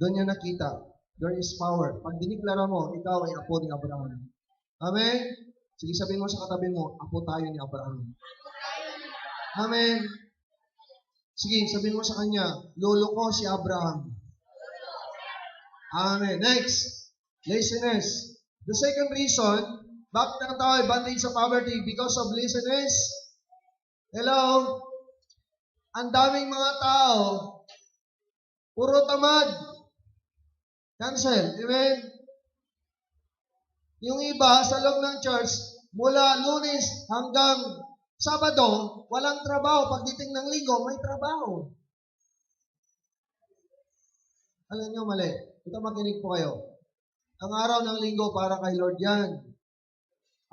Doon niya nakita. There is power. Pag diniklara mo, ikaw ay apo ni Abraham. Amen? Sige, sabihin mo sa katabi mo, apo tayo ni Abraham. Amen? Sige, sabihin mo sa kanya, lolo ko si Abraham. Amen. Next. Laziness. The second reason, bakit ang tao ay bondage sa poverty? Because of laziness. Hello? Ang daming mga tao, puro tamad. Cancel. Amen? Yung iba, sa loob ng church, mula Lunes hanggang Sabado, walang trabaho. Pagdating ng Linggo, may trabaho. Alam nyo, mali. Ito, makinig po kayo. Ang araw ng Linggo para kay Lord yan.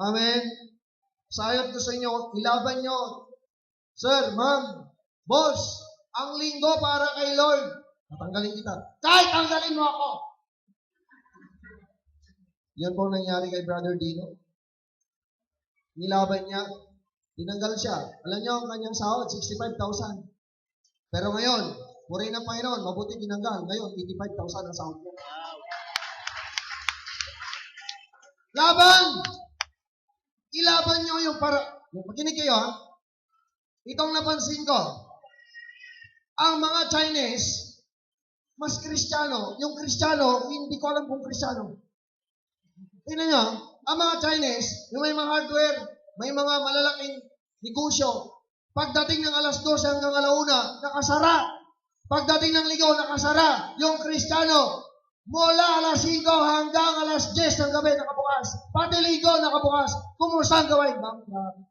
Amen? Sayot ko sa inyo, ilaban nyo. Sir, ma'am, boss, ang Linggo para kay Lord. Tatanggalin kita. Kahit tanggalin mo ako. Yan po nangyari kay Brother Dino. Nilaban niya. Tinanggal siya. Alam niyo, ang kanyang sahod, 65,000. Pero ngayon, puri ng Panginoon, mabuti tinanggal. Ngayon, 85,000 ang sahod niya. Laban! Ilaban niyo yung para... Makinig kayo, ha? Itong napansin ko, ang mga Chinese, mas Kristiyano. Yung Kristiyano, hindi ko alam kung Kristiyano. Tingnan nyo, ang mga Chinese, yung may mga hardware, may mga malalaking negosyo, pagdating ng alas 12 hanggang alauna, nakasara. Pagdating ng Linggo, nakasara. Yung Kristiyano, mula alas 5 hanggang alas 10 ng gabi, nakabukas. Pati Linggo, nakabukas. Kumusta ang gawain? Bankrupt.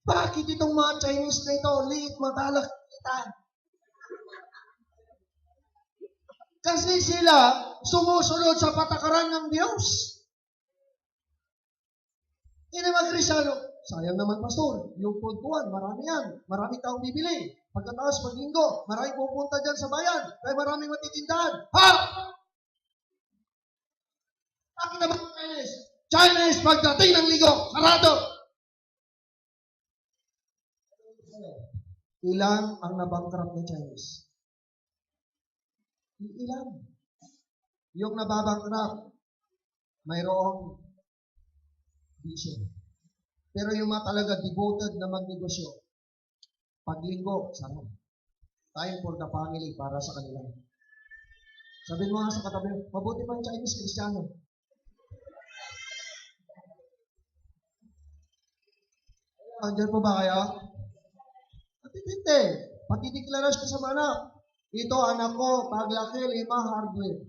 Bakit itong mga Chinese na ito, liit, matalak, kita? Kasi sila sumusunod sa patakaran ng Diyos. Hindi mga Kristyano, sayang naman pastor, yung puntuan, marami yan. Marami taong bibili. Pagkatapos pag Linggo, marami pupunta dyan sa bayan. Kaya maraming matitindahan. Ha! Bakit naman Chinese? Chinese, pagdating ng Linggo, sarado! Ilan ang nabankrupt na Chinese? Ilan? Yung nababankrupt, mayroong vision. Pero yung mga talaga devoted na magnegosyo, paglinggo, sarap. Time for the family para sa kanila. Sabihin mo nga sa katabi, mabuti pa yung Chinese Kristiyano. Andiyan po ba kayo? Atitinte. Patideklarasyon ko sa mana. Ito anak ko, paglaki 5 hardware.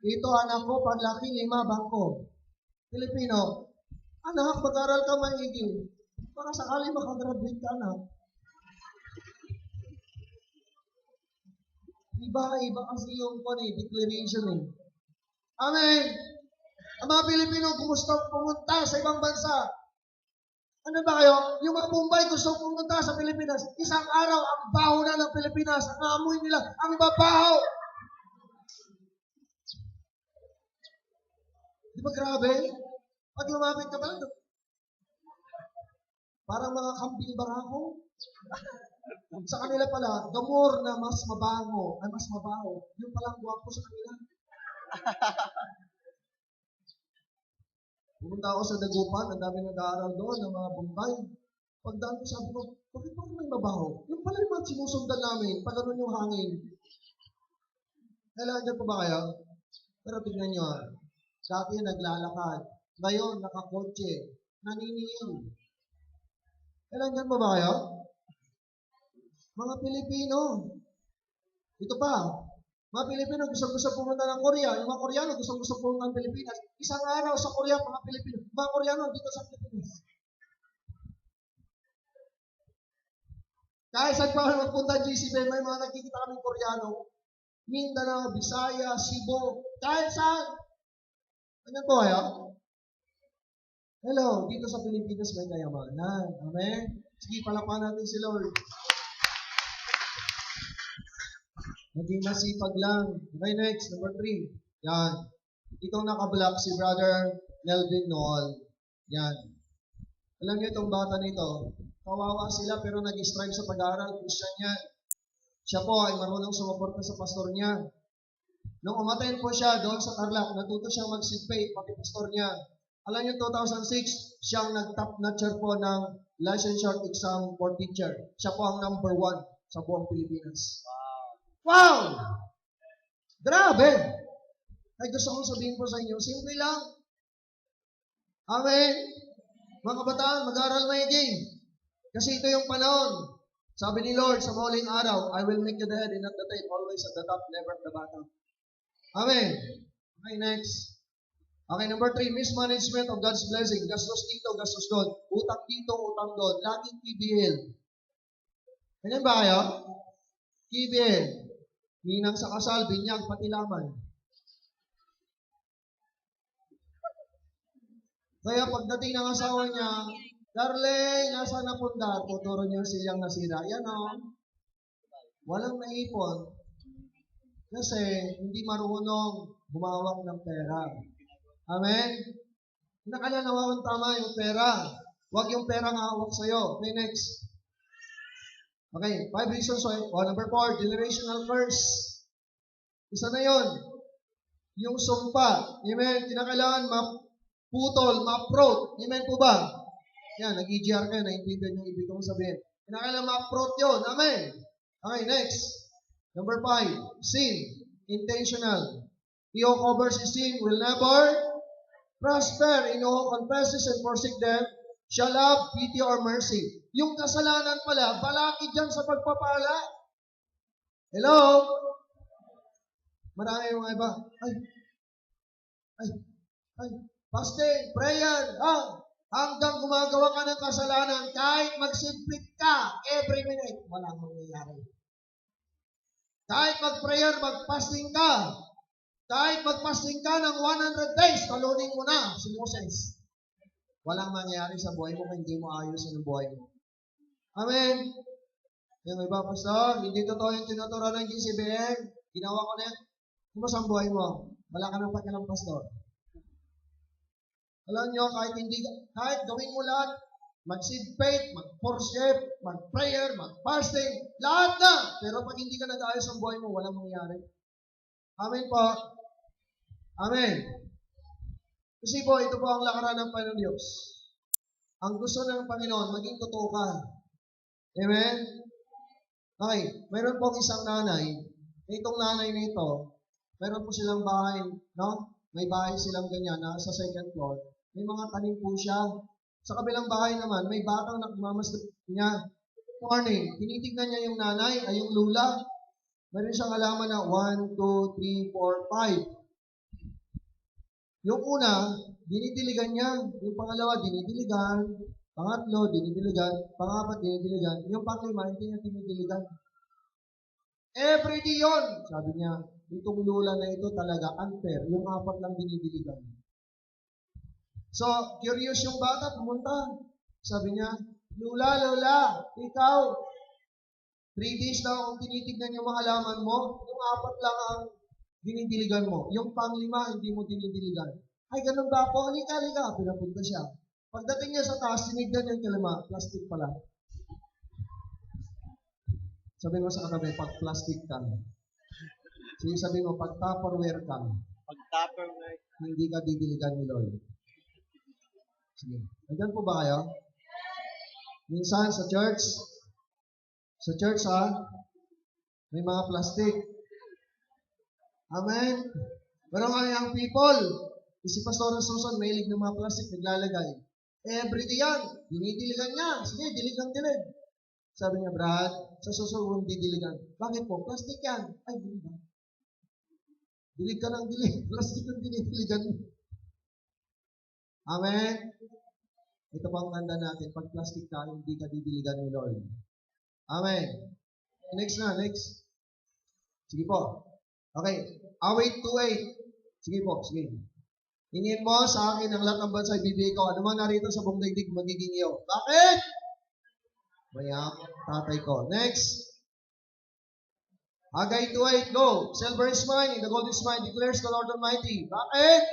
Ito anak ko, paglaki 5 bangko. Pilipino, anak, mag-aral ka maigi. Para sakali makagraduate ka na. Iba kasi yung declaration eh. Amen. Ang mga Pilipino, kumusta pumunta sa ibang bansa? Ano ba kayo? Yung mga Mumbai gusto pumunta sa Pilipinas. Isang araw, ang baho na ng Pilipinas. Ang amoy nila, ang babaho. Di ba grabe? Pag lumapit ka pa lang, Parang mga kambing barako. Sa kanila pala, the more na mas mabango, ay mas mabaho, yung palang gwapo sa kanila. Pumunta ako sa Dagupan, ang dami nag-aaral doon, ng mga Bombay. Pagdaan ko, sabi ko, bakit parang may mabaho? Yung pala yung mga sinusundan namin, pag ganun yung hangin. Kailangan dyan pa ba kayo? Pero tingnan nyo, dati naglalakad, ngayon nakakotse, naniningil. Kailangan dyan pa ba kayo? Mga Pilipino. Ito pa, mga Pilipino gusto pumunta ng Korea. Yung mga Koreano gusto pumunta ng Pilipinas. Isang araw sa Korea, mga Pilipino. Mga Koreano dito sa Pilipinas. Kahit saan pa kami magpunta GCB, may mga nakikita kaming Koreano. Mindanao, Bisaya, Cebu, kahit saan. Ano po kayo? Hello, dito sa Pilipinas may kayamanan. Amen? Sige, palakpakan natin si Lord. Maging masipag lang. Okay, next, number 3. Yan. Itong nakablock si Brother Melvin Noel. Yan. Alam niyo itong bata nito, kawawa sila pero nag-strive sa pag-aaral. Christian yan. Siya po ay marunong sumuporta sa pastor niya. Nung umaten po siya doon sa Tarlac, natuto siyang mag-sigpay, pati pastor niya. Alam niyo, 2006, siyang nag-top notcher po ng licensure exam for teacher. Siya po ang number 1 sa buong Pilipinas. Wow! Grabe! Ay gusto kong sabihin po sa inyo, simple lang. Amen? Mga kabataan, mag-aral maigi. Kasi ito yung panahon. Sabi ni Lord sa mauling araw, I will make you the head and not the tail, always at the top, never at the bottom. Amen? Okay, next. Okay, number 3, mismanagement of God's blessing. Gastos dito, gastos doon. Utang dito, utang doon. Laging KBL. Ganyan ba kayo? KBL. Ninang sa kasal, binyag, pati laman. Kaya pagdating ng asawa niya, Darling, nasa na punta? Tuturo niyo silang nasira. Yan o. Walang naipon. Kasi hindi marunong humawak ng pera. Amen? Nakalalawawan tama yung pera. Huwag yung pera nga hawak sa'yo. Okay, next. Okay, 5 reasons why. Number 4, generational curse. Isa na yon. Yung sumpa. Amen? Kinakailangan maputol, ma-uproot. Amen po ba? Yan, nag-EGR kayo, naiintindihan yung ibig kong sabihin. Kinakailangan ma-uproot yun. Amen? Okay, next. Number 5, sin. Intentional. He who covers his sin will never prosper. He who confesses and forsake them shall have pity or mercy. Yung kasalanan pala, balaki dyan sa pagpapala. Hello? Marami yung mga iba. Ay, fasting, prayer, hanggang gumagawa ka ng kasalanan, kahit magsimplit ka every minute, walang mangyayari. Kahit mag-prayer, mag-fasting ka, kahit mag-fasting ka ng 100 days, talunin mo na si Moses. Walang mangyayari sa buhay mo kung hindi mo ayusin ang buhay mo. Amen? Yung iba, Pastor, hindi totoo yung tinuturo ng GCBN. Ginawa ko na yan. Kumusta ang buhay mo? Wala ka ng pakialam, Pastor. Alam nyo, kahit gawin mo lahat, mag-seed faith, mag-worship, mag-prayer, mag-fasting, lahat na. Pero pag hindi ka nag-ayos ang buhay mo, walang mangyayari. Amen po. Amen. Kasi po, ito po ang lakaran ng Panginoon Diyos. Ang gusto ng Panginoon, maging totoo ka. Amen? Okay, mayroon po isang nanay. Itong nanay na ito, mayroon po silang bahay, no? May bahay silang ganyan na sa second floor. May mga tanim po siya. Sa kabilang bahay naman, may batang nagmamasdan niya. Morning, tinitignan niya yung nanay, ay yung lula. Meron siyang alaman na 1, 2, 3, 4, 5. Yung una, dinidiligan niya. Yung pangalawa, dinidiligan. Pangatlo, dinidiligan. Pangapat, dinidiligan. Yung panglima, hindi niya dinidiligan. Every day yun, sabi niya. Itong lula na ito talaga unfair. Yung 4 lang dinidiligan. So, curious yung bata, pumunta. Sabi niya, Lola, ikaw, 3 days lang akong tinitignan yung mga halaman mo, yung 4 lang ang dinidiligan mo. Yung panglima, hindi mo dinidiligan. Ay, ganun ba po? Halika. Pinapunta siya. Pagdating niya sa taas, tinignan yung kalima, plastic pala. Sabi mo sa katabi, pag plastic ka. Sige, sabi mo, pag Tupperware ka, Pag-Tupperware. hindi ka didiligan ni Lord. Sige. Nandiyan po ba kayo? Minsan sa church may mga plastic. Amen? Pero ang young people, si Pastor Susan, may ilig ng mga plastic, naglalagay. Everyday yan, dinidiligan niya. Sige, dilig. Sabi niya, Brad, sa susunod didiligan. Bakit po? Plastic yan. Ay, hindi ba? Dilig ka ng dilig. Plastic yung dinidiligan mo. Amen? Ito pang tanda natin, pag plastic ka, hindi ka didiligan ni Lord. Amen. Next. Sige po. Okay. Await 2:8. Sige po, sige. Hingin mo sa akin ang lahat ng bansa ibibigay ko. Ano man narito sa buong daigdig magiging iyo. Bakit? Mayak, tatay ko. Next. Haggai 2:8, go. Silver is mine, and the gold is mine, declares the Lord Almighty. Bakit?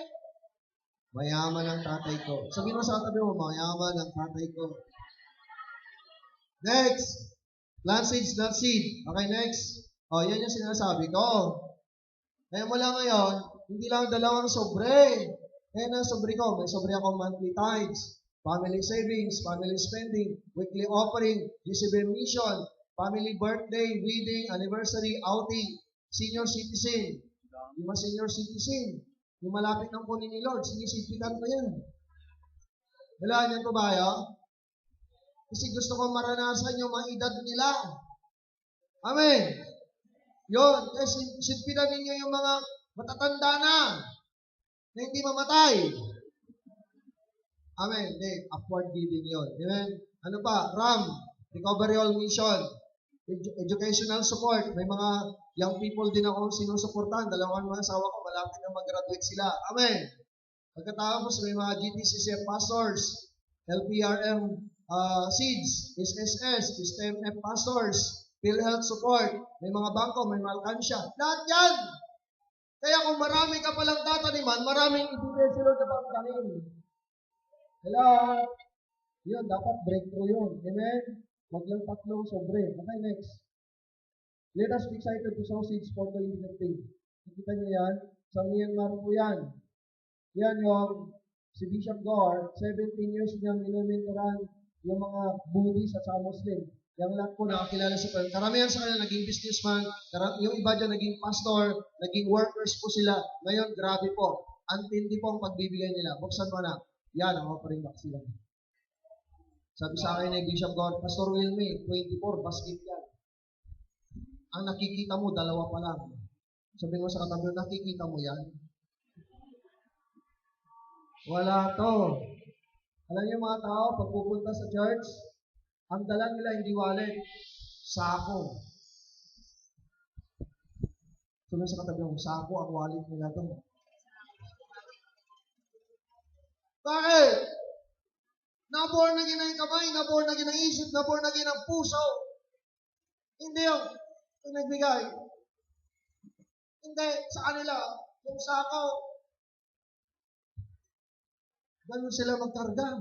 Mayaman ang tatay ko. Sabihin mo sa tabi mo, mayaman ang tatay ko. Next. Plant seeds, not seed. Okay, next. O, yan yung sinasabi ko. Kaya mula ngayon, hindi lang dalawang sobre. Kaya na sobre ko. May sobre ako monthly tithes, family savings, family spending, weekly offering, GCB mission, family birthday, wedding, anniversary, outing, senior citizen. Yung mga senior citizen. Yung malapit ng kunin ni Lord, sinisitikan pa yan. Wala niyan po ba kayo? Kasi gusto ko maranasan yung mga edad nila. Amen. Yun. Kasi sitikan ninyo yung mga matatanda na hindi mamatay. Amen. Hindi. Upward giving yun. Amen. Ano pa? RAM. Recovery All Mission. Educational support. May mga young people din ako sinusuportahan. Dalawang mga asawa ko, malapit na mag-graduate sila. Amen. Pagkatapos, may mga GTCC pastors, LPRM seeds, SSS, STEM-F pastors, PhilHealth support, may mga bangko, may mga alkansya. Lahat yan! Kaya kung marami ka palang tataniman, maraming ibigay sila sa pagtanim. Hello? Yun, dapat breakthrough yun. Amen? Huwag lang tatlong sobre. Okay, next. Let us be excited to sow seeds for 2015. Nakita niyo yan? Sa Myanmar po yan. Yan yung si Bishop Gore, 17 years niyang minumentoran yung mga Buddhist at sa Muslim. Yung lahat po nakakilala sa kanila. Karamihan sa kanila naging businessman, yung iba dyan naging pastor, naging workers po sila. Ngayon, grabe po. Antindi po ang pagbibigay nila. Buksan mo na. Yan, ang offering box sila. Sabi sa akin ni Bishop God, Pastor Wilmy, 24, basket yan. Ang nakikita mo, dalawa pa lang. Sabi mo sa katabi, nakikita mo yan? Wala to. Alam niyo mga tao, pag pupunta sa church, ang dala nila hindi wallet, sako. Sabi sa katabi mo, sako ang wallet nila to. Bakit? Nabor na ginang kamay, nabor na ginang isip, nabor na ginang puso. Hindi yung nagbigay. Hindi, sa kanila, yung sakaw, ganun sila magkarga.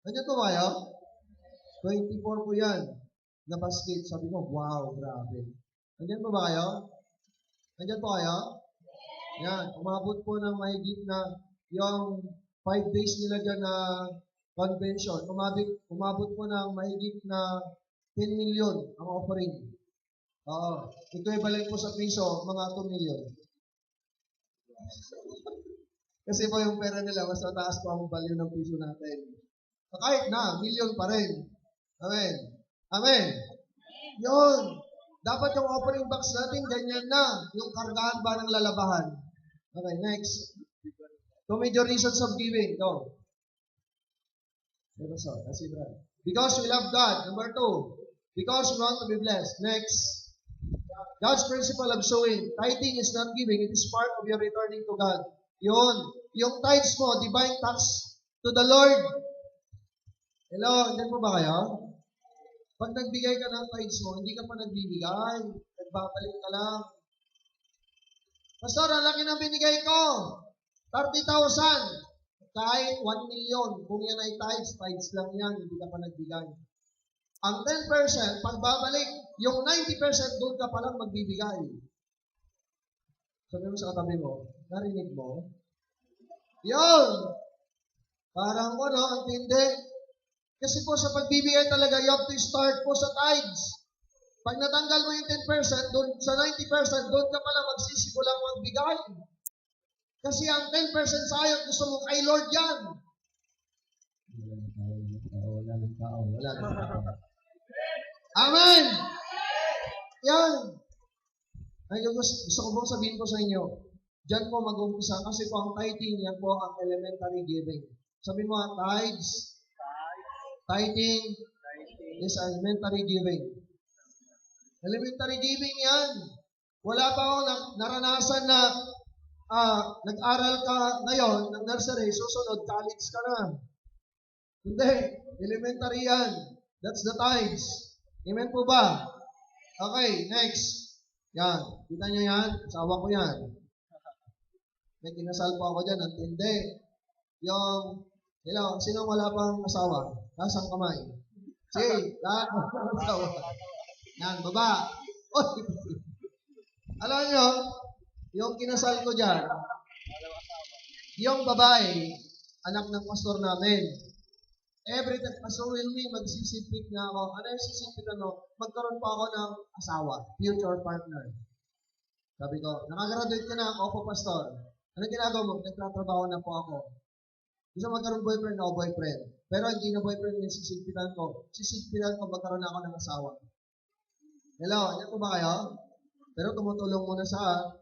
Ganyan po ba yun? 24 po yan na basket. Sabi ko, wow, grabe. Nandiyan po ba kayo? Nandiyan po kayo? Yan, umabot po ng mahigit na yung 5 days nila dyan na convention. Umabot po ng mahigit na 10 million ang offering. Oo. Equivalent po sa piso, mga 2 million. Kasi po yung pera nila, mas mataas po ang value ng piso natin. Kahit na, million pa rin. Amen. Amen. Yun. Dapat yung offering box natin, ganyan na. Yung kargahan ba ng lalabahan. Okay, next. Two major reasons of giving. Go. Because we love God. Number 2. Because we want to be blessed. Next. God's principle of sowing. Tithing is not giving. It is part of your returning to God. Yun. Yung tithes mo, divine tax to the Lord. Hello, hindi po ba kayo? Pag nagbigay ka ng tithes mo, hindi ka pa nagbibigay. Nagbabalik ka lang. Pastor, ang laki ng binigay ko. 30,000. kahit 1 million, kung yan ay tithes, tithes lang yan, hindi ka pa nagbigay. Ang 10%, pagbabalik, yung 90% doon ka palang magbibigay. Sabi mo sa katabi mo, narinig mo? Yun! Parang ang tindi. Kasi po sa pagbibigay talaga, you have to start po sa tithes. Pag natanggal mo yung 10%, doon, sa 90%, doon ka pala magsisimulang magbigay. Kasi ang 10% sayang, gusto mo kay Lord yan. Wala ng tao. Amen! Yan. Ay, gusto ko pong sabihin ko sa inyo, diyan po mag-umpisa kasi po ang tithing, yan po ang elementary giving. Sabi mo, tithes, tithing is elementary giving. Elementary giving yan. Wala pa ako naranasan na nag-aral ka ngayon ng nursery, susunod, college ka na. Hindi. Elementary yan. That's the tithes. Amen po ba? Okay, next. Yan. Kita niyo yan? Asawa ko yan. May kinasal po ako dyan. Ang tindi. Yung, sino wala pang asawa? Taas ang kamay. Sige, lahat ng asawa. Yan, baba. Oy. Alam nyo, yung kinasal ko dyan, yung babae, anak ng pastor namin. Every time, Pastor Wilmy, magsisipit nga ako. Ano yung sisipit magkaroon pa ako ng asawa, future partner. Sabi ko, nakagraduate ka na, opo, Pastor. Ano ginagawa mo? Nagtatrabaho na po ako. Gusto magkaroon boyfriend o boyfriend. Pero hindi na boyfriend yung sisippitan ko. Sisippitan ko magkaroon na ako ng asawa. Hello, ano po ba kayo? Pero tumutulong muna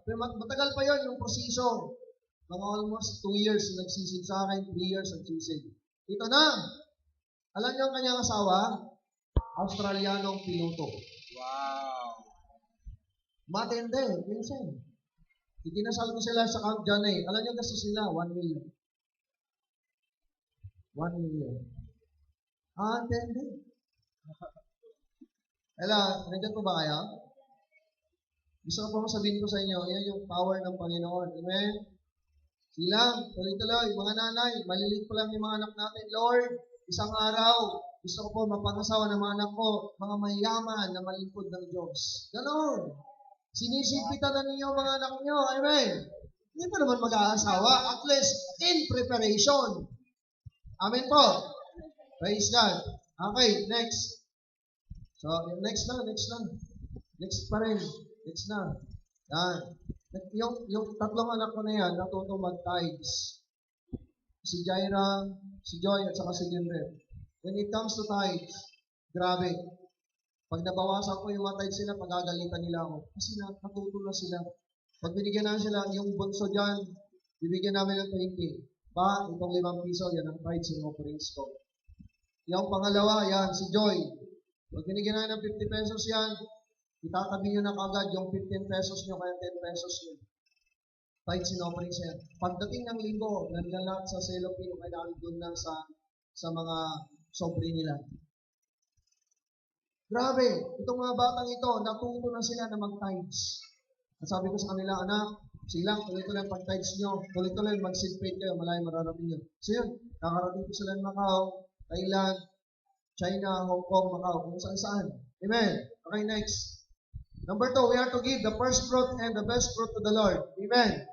pero matagal pa yon yung proseso. Mga almost 2 years nagsisid sa akin, 3 years nagsisid. Ito na. Alam niyo ang kanyang asawa? Australianong piloto. Wow! Matindi, minsan. Ikinasal ko sila sa Camp Janay. Alam niyo kasi sila, 1 million. 1 million. Tindi. Hello, nandiyan po ba kayo? Gusto ko po sabihin ko sa inyo, yan yung power ng Panginoon. Amen? Silang, tuloy-tuloy, mga nanay, malilit pa lang yung mga anak natin. Lord, isang araw, gusto ko po mapangasawa ng mga anak ko, mga mayaman na malingkod ng Diyos. Ganon. Sinisipitan na ninyo mga anak nyo. Amen? Hindi pa naman mag-aasawa. At least, in preparation. Amen po. Praise God. Okay, next. So, next na. Next pa rin. Next na. Yan. Yung tatlong anak ko na yan, natutong mag-tithes. Si Jaira, si Joy, at saka si Gilbert. When it comes to tithes, grabe. Pag nabawasan ko yung mga tithes sila, pagagalitan nila ako. Kasi natuto na sila. Pag binigyan namin sila, yung bunso dyan, bibigyan namin ng 20. Itong 5 piso, yan ang tithes and offerings ko. Yung pangalawa, yan, si Joy. Pag binigyan namin ng 50 pesos yan, itatabi nyo na kagad yung 15 pesos nyo kaya 10 pesos nyo. Tithes and offerings yan. Pagdating ng linggo, nandiyan lahat sa cellophane o kailangan doon lang sa mga sobre nila. Grabe, itong mga batang ito, natuto na sila na mag-tithes. At sabi ko sa kanila, anak, silang, tuloy-tuloy ang pag-tithes nyo, tuloy-tuloy mag-seedpay kayo, malayo mararating nyo. So yun, nakarating ko sila ng Macau, Thailand, China, Hong Kong, Macau, kung saan-saan. Amen. Okay, next. Number 2, we are to give the first fruit and the best fruit to the Lord. Amen.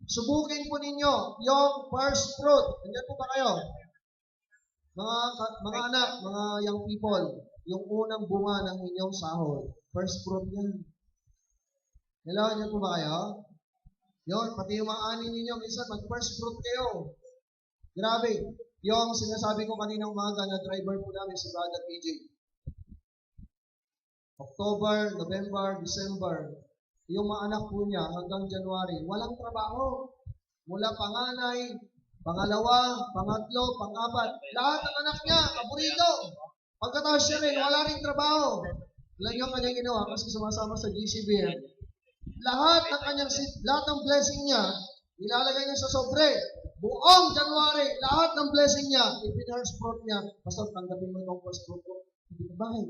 Subukin po ninyo yung first fruit. Nandiyan po ba kayo? Mga anak, mga young people, yung unang bunga ng inyong sahod. First fruit yan. Hello, nandiyan po ba kayo? Yun, pati yung mga ani ninyo, minsan mag-first fruit kayo. Grabe. Yung sinasabi ko kaninang umaga na driver po namin si Brother PJ. October, November, December, yung mga anak po niya hanggang January, walang trabaho. Mula panganay, pangalawa, pangatlo, pangapat, lahat ng anak niya, paborito. Pagkatapos siya rin, wala rin trabaho. Alam niyo ang kanyang ginawa kasi sumasama sa GCBM. Lahat ng blessing niya, nilalagay niya sa sobre. Buong January, lahat ng blessing niya, ipinarse fruit niya. Pastor, tanggapin mo itong first fruit ko. Bakit?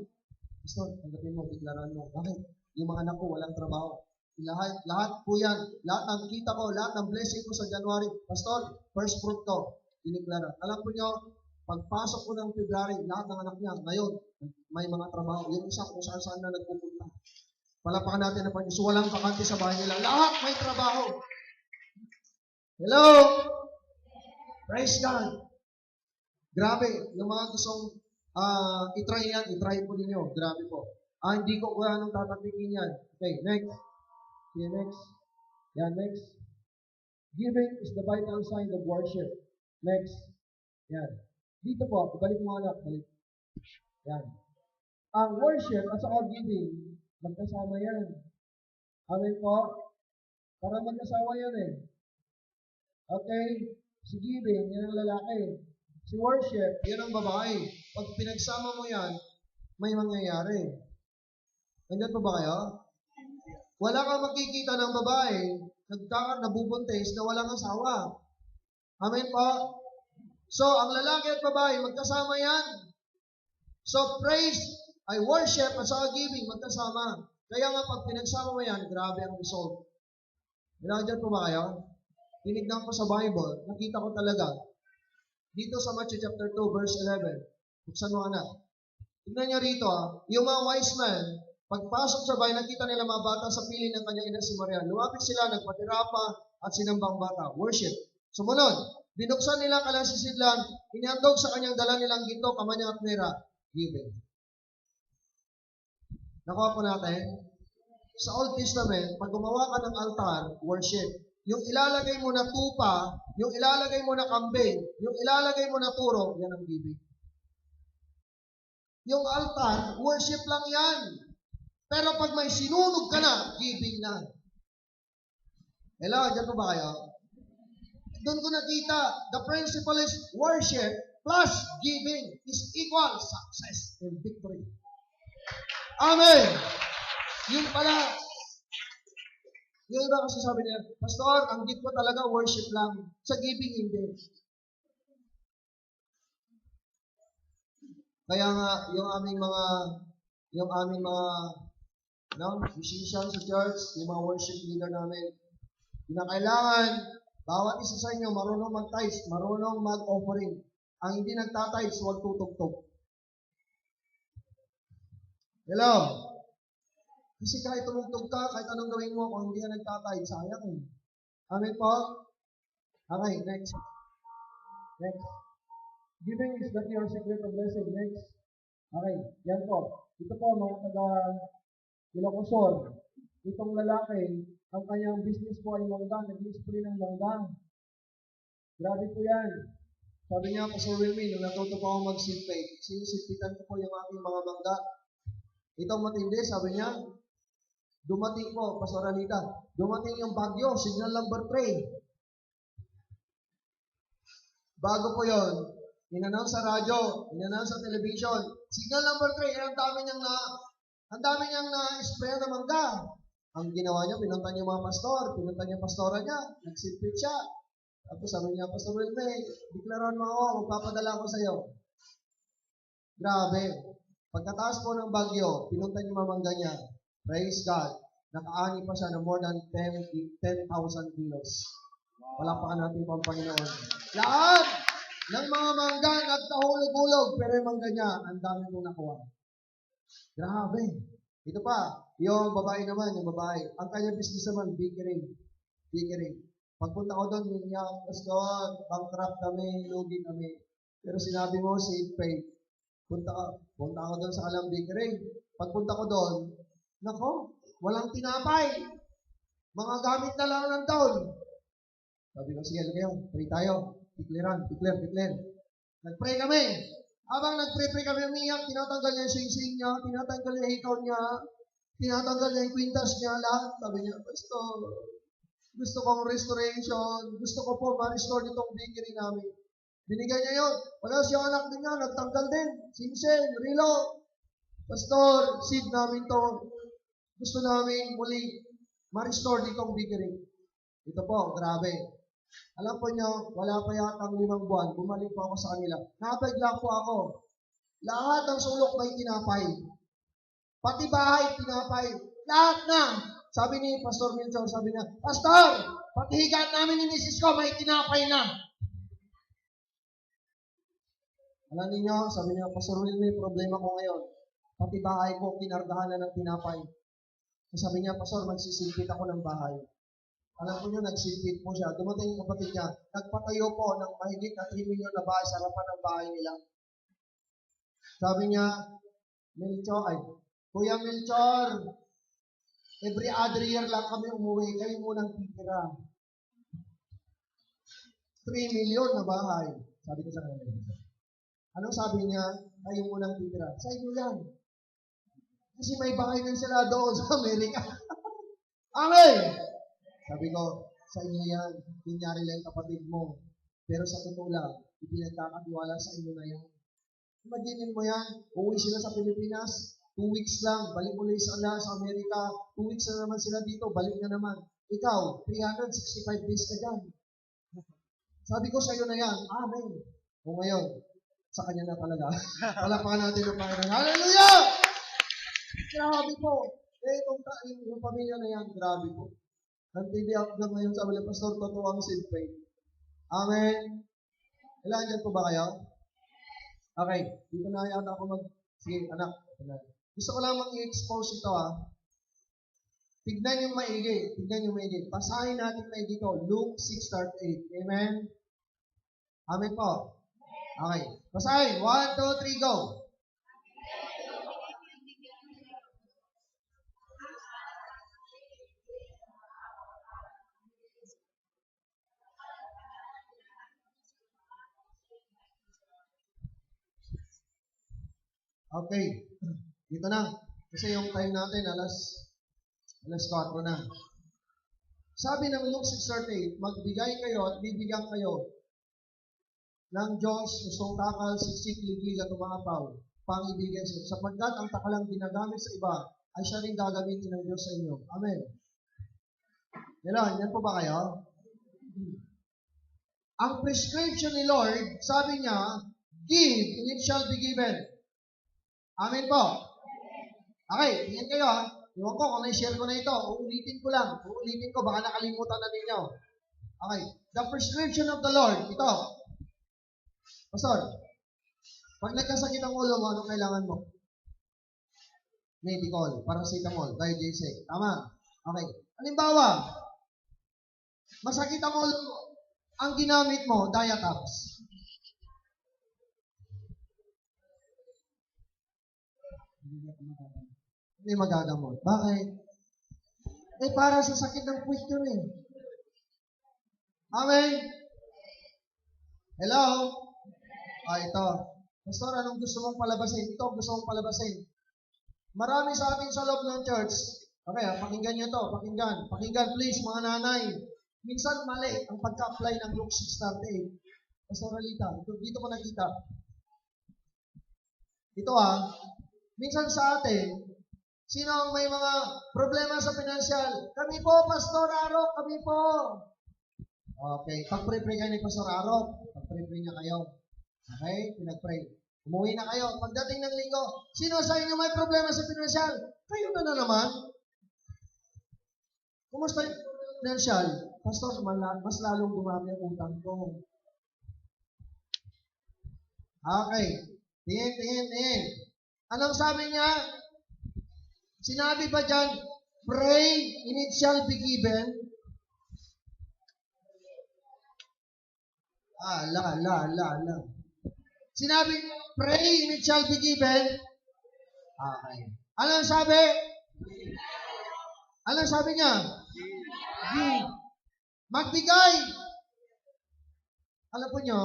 Pastor, tanggapin mo, deklaran mo. Bakit? Yung mga anak ko, walang trabaho. Lahat po yan. Lahat ng kita ko, lahat ng blessing ko sa January. Pastor, first fruit ko. Diniklara. Alam po nyo, pagpasok ko ng February, lahat ng anak niya, ngayon, may mga trabaho. Yung isa kung saan na nagpupunta. Palapakan natin na Panginoon. So, walang bakante sa bahay nila. Lahat may trabaho. Hello? Praise God. Grabe. Yung mga gustong itry yan, itry po ninyo. Grabe po. Hindi ko kaya nang tataktikin yan. Okay, next. Okay, next. Yan, next. Giving is the vital sign of worship. Next. Yan. Dito po, ibalik mo anak. Balik. Yan. Ang worship at saka giving, magkasama yan. Amen po? Para magkasama yan eh. Okay? Si giving, yan ang lalaki. Si worship, yan ang babae. Pag pinagsama mo yan, may mangyayari. Nandiyan po ba kayo? Wala kang makikita ng babae, nabubuntis na walang asawa. Amen po? So, ang lalaki at babae, magkasama yan. So, praise, ay worship at saka giving, magkasama. Kaya nga, pag pinagsama mo yan, grabe ang result. Nandiyan po ba kayo? Tinignan ko sa Bible, nakita ko talaga. Dito sa Matthew chapter 2, verse 11. Buksan mo anak. Tignan niyo rito, yung mga wise men, pagpasok sa bahay, nakita nila mga bata sa piling ng kanyang ina si Maria. Lumapit sila, nagpatira pa, at sinambang bata. Worship. Sumunod, binuksan nila kalang sisidlan, inihandog sa kanyang dala nilang ginto, kamanyang at pera. Giving. Nakuha po natin. Sa Old Testament, pag gumawa ka ng altar, worship. Yung ilalagay mo na tupa, yung ilalagay mo na kambing, yung ilalagay mo na turo, yan ang giving. Yung altar, worship lang yan. Pero pag may sinunog ka na, giving na. Hello, dyan po ba kayo? Doon ko nakita, the principle is worship plus giving is equal success and victory. Amen! Yun pala. Yung iba kasi sabi nila, Pastor, ang gift ko talaga worship lang. Sa giving, hindi. Kaya nga, yung aming mga musicians sa church, yung mga worship leader namin, kinakailangan, bawat isa sa inyo, marunong mag-tithes, marunong mag-offering. Ang hindi nagtatides, huwag tutugtog. Hello? Kasi kahit tumugtog ka, kahit anong gawin mo, kung hindi ka nagtatides, sayang eh. Amen po? Okay, next. Next. Giving is the pure secret of blessing. Next. Okay, yan po. Ito po, mga taga-Ilocosor. Itong lalaki, ang kanyang business po ay mangga, nag-spray ng mangga. Grabe po yan. Sabi niya, Pastor Wilmy, nung natuto po ako mag-silpate, sinusilpitan ko po yung aking mga mangga. Itong matindi, sabi niya, dumating po, Pastor Anita, dumating yung bagyo, signal number 3. Bago po yon, in-announce sa radyo, in-announce sa television, signal number 3, ang dami niyang na-spray na mangga. Ang ginawa niya, pinunta niya mga pastor, pinunta niya pastora niya, nagsilpit siya. Tapos sabi niya, Pastor Wilme, deklaran mo ako, magpapadala ko sa iyo. Grabe. Pagkataas po ng bagyo, pinunta niya mamangga niya. Praise God. Nakaani pa siya ng more than 10,000 kilos. Palapakan natin po ang Panginoon. Lahat ng mga mangga nagkahulog-hulog, pero yung mangga niya, ang dami kong nakuha. Grabe. Ito pa, yung babae naman, yung babae. Ang kanya business naman, bakery. Pagpunta ko doon, niya, Pastor, bankrupt kami, lugi kami. Pero sinabi mo, save faith. Punta ako doon sa kalang bakery. Pagpunta ko doon, nako, walang tinapay. Mga gamit na lang ng taon. Sabi ko, sige, kayo, pray tayo. Declare. Nag-pray kami. Habang nag-pray kami, umiyak, tinatanggal niya yung sing-sing niya, tinatanggal niya yung hikaw niya, tinatanggal niya yung kwintas niya, lahat. Sabi niya, Pastor, gusto kong restoration, gusto ko po ma-restore itong bakery namin. Binigay niya yun. Wala siyang anak din niya, nagtanggal din. Sing-sing, rilo. Pastor, seed namin to. Gusto namin muli ma-restore itong bakery. Ito po, grabe. Alam po niyo, wala pa yatang 5 buwan, bumalik po ako sa kanila. Napagla po ako. Lahat ng sulok may tinapay. Pati bahay, tinapay. Lahat na. Sabi ni Pastor Milton, sabi niya, Pastor, pati higaan namin ni Mrs. ko, may tinapay na. Alam niyo, sabi niya, Pastor Will, may problema ko ngayon. Pati bahay ko, kinargahan na ng tinapay. Sabi niya, Pastor, magsisilpit ako ng bahay. Alam ko niyo, nagsilpit po siya. Dumating yung kapatid niya, nagpatayo po ng mahigit na 3 milyon na bahay sa harapan ng bahay nila. Sabi niya, Kuya Melchor, every other year lang kami umuwi, kayo munang titira. 3 milyon na bahay. Sabi ko sa kanya. Anong sabi niya? Kayo munang titira. Sa inyo yan. Kasi may bahay na sila doon sa Amerika. Amen! Sabi ko, sa inyo yan. Kunyari lang kapatid mo. Pero sa totoo lang, ipinagkakatiwala sa inyo na yan. Imaginin mo yan, uuwi sila sa Pilipinas, 2 weeks lang, balik ulit sa Amerika, 2 weeks na naman sila dito, balik na naman. Ikaw, 365 days ka dyan. Sabi ko sa iyo na yan, amen. O ngayon, sa kanya na talaga. Palakpakan natin ang Panginoon. Hallelujah! Grabe po. Yung pamilya na yan, grabe po. Nagtidiyak na ngayon sa mga pastor, totoo ang faith. Amen. Ilan dyan po ba kayo? Okay, dito na yata ako sige, anak. Gusto ko lang i-expose ito Tignan yung maigi. Basahin natin maigi ito. Luke 6:38. Amen? Amen po. Okay. Basahin. 1, 2, 3, go. Okay. Dito na. Kasi yung time natin, alas 4 na. Sabi ng Luke 6:38, magbigay kayo at bibigyan kayo ng Diyos, gustong takal, siksik, liglig at umapaw, pang-ibigay sa sapagkat ang takalang ginagamit sa iba ay siya rin gagamitin ng Diyos sa inyo. Amen. Yan po ba kayo? Ang prescription ni Lord, sabi niya, give and it shall be given. Amen po. Okay, tingin kayo Iwan ko kung na-share ko na ito. Uulitin ko, baka nakalimutan na ninyo. Okay. The prescription of the Lord. Ito. Pastor, pag nagkasakit ang ulo mo, anong kailangan mo? Medical, paracetamol, digestic. Tama. Okay. Halimbawa, masakit ang ulo mo. Ang ginamit mo, Diatox. Hindi magagamot. Bakit? Para sa sakit ng puwit yun Amen? Hello? Ito. Pastor, anong gusto mong palabasin? Ito, gusto mong palabasin. Marami sa atin sa loob ng church. Okay, pakinggan nyo to. Pakinggan please, mga nanay. Minsan mali ang pagka-apply ng Luke 6:38. Pastor Alita, dito ko nakita. Ito minsan sa atin, sino ang may mga problema sa financial? Kami po, Pastor Arok, kami po. Okay, pag-pray kayo ni Pastor Arok. Pag-pray niya kayo. Okay, pinag-pray. Umuwi na kayo. Pagdating ng linggo, sino sa inyo may problema sa financial? Kayo na naman. Kumusta yung financial? Pastor, mas lalong dumami ang utang ko. Okay, tingin. Anong sabi niya? Sinabi ba dyan, pray and it shall be given? Sinabi niya, pray and it shall be given? Okay. Anong sabi? Anong sabi niya? Give. Magbigay. Alam po nyo,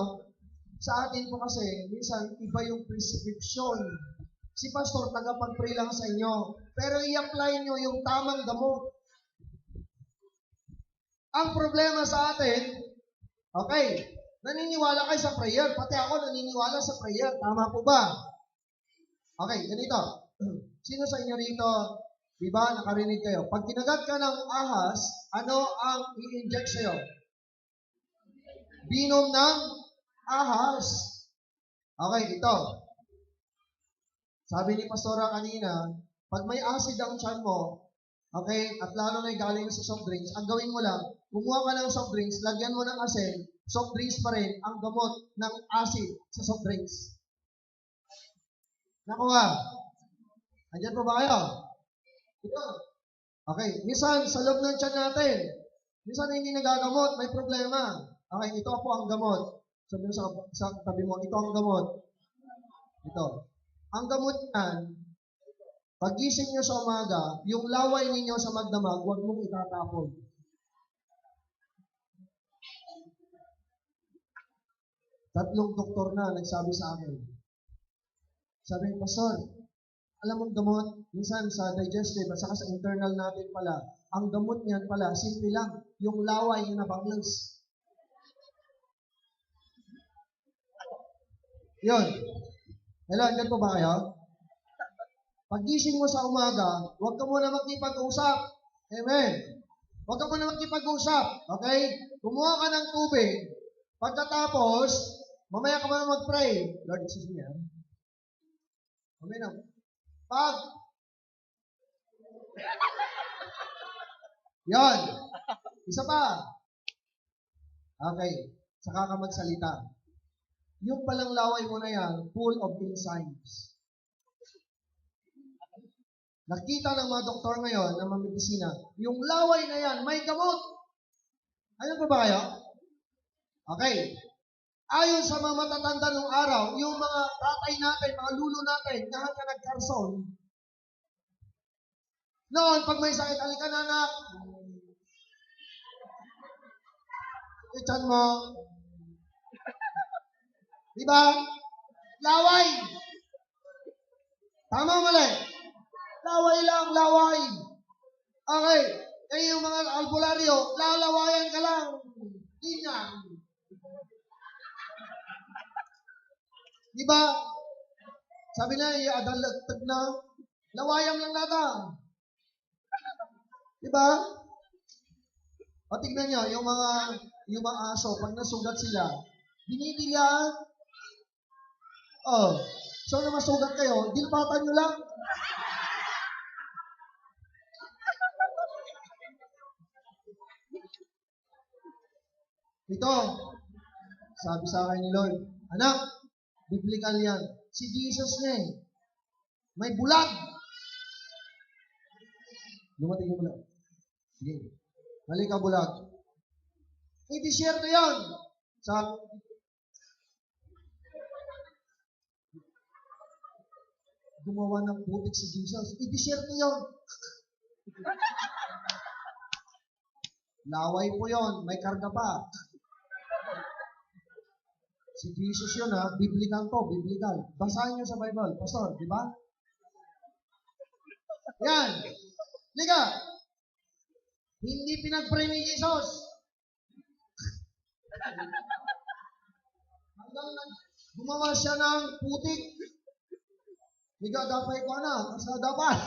sa atin po kasi, minsan, iba yung prescription. Si Pastor, tagapag-pray lang sa inyo. Pero i-apply nyo yung tamang gamot. Ang problema sa atin, okay, naniniwala kayo sa prayer. Pati ako naniniwala sa prayer. Tama po ba? Okay, ganito. Sino sa inyo rito, di ba, nakarinig kayo? Pag kinagat ka ng ahas, ano ang i-inject sa'yo? Binom ng ahas. Okay, ito. Sabi ni Pastora kanina, pag may acid ang tiyan mo, Okay? At lalo na galing sa soft drinks, ang gawin mo lang, kumuha ka ng soft drinks, lagyan mo ng asin, soft drinks pa rin ang gamot ng acid sa soft drinks. Nakuha? Andyan po ba kayo? Ito. Okay. Minsan, sa loob ng tiyan natin, minsan hindi nagagamot, may problema. Okay, ito po ang gamot. Sabi mo sa tabi mo, ito ang gamot. Ito. Ang gamot yan, pag-gising nyo sa umaga, yung laway ninyo sa magdamag, huwag mong itatapon. Tatlong doktor na nagsabi sa akin. Sabi, Pastor, alam mong gamot, minsan sa digestive at saka sa internal natin pala, ang gamot niyan pala, simple lang, yung laway yung nabanglas. Yun. Hello, andyan po ba kayo? Pag-gising mo sa umaga, huwag ka muna magkipag-usap. Amen. Huwag ka muna magkipag-usap. Okay? Kumuha ka ng tubig. Pagkatapos, mamaya ka muna mag-pray. Lord, Jesus niya. Amen. Pag Yan. Isa pa. Okay. Saka ka magsalita. Yung palang laway mo na yan, full of enzymes. Nakita ng mga doktor ngayon, ng mga medisina, yung laway na yan, may gamot. Ayun pa ba kayo? Okay. Ayon sa mga matatanda nung araw, yung mga tatay natin, mga lulo natin, na nagkarson, noon, pag may sakit, alika na anak, ichan mo. Diba? Laway. Tama mali. Laway lang, laway. Okay. Eh yung mga albularyo, lalawayan ka lang. Ganyan. Diba? Sabi na, adalatag na, lawayam lang nata. Diba? O tignan nyo, yung mga aso, pag nasugat sila, binibigyan. Oh, so na masugat kayo, dilpatan nyo lang. Ito, sabi sa akin ni Lord, anak, biblical yan. Si Jesus niya eh. May bulag. Dumating yung bulag. Sige. Halika bulag. Eh, disyerto yan. Sabi, gumawa ng putik si Jesus. Eh, disyerto yan. Laway po yon, may karga pa. Si Jesus yun ha, biblical to, biblical. Basahin nyo sa Bible, Pastor, di ba? Yan. Liga. Hindi pinag-pray ni Jesus. Hanggang gumawa siya ng putik. Liga, dapay ko na. Basta dapat.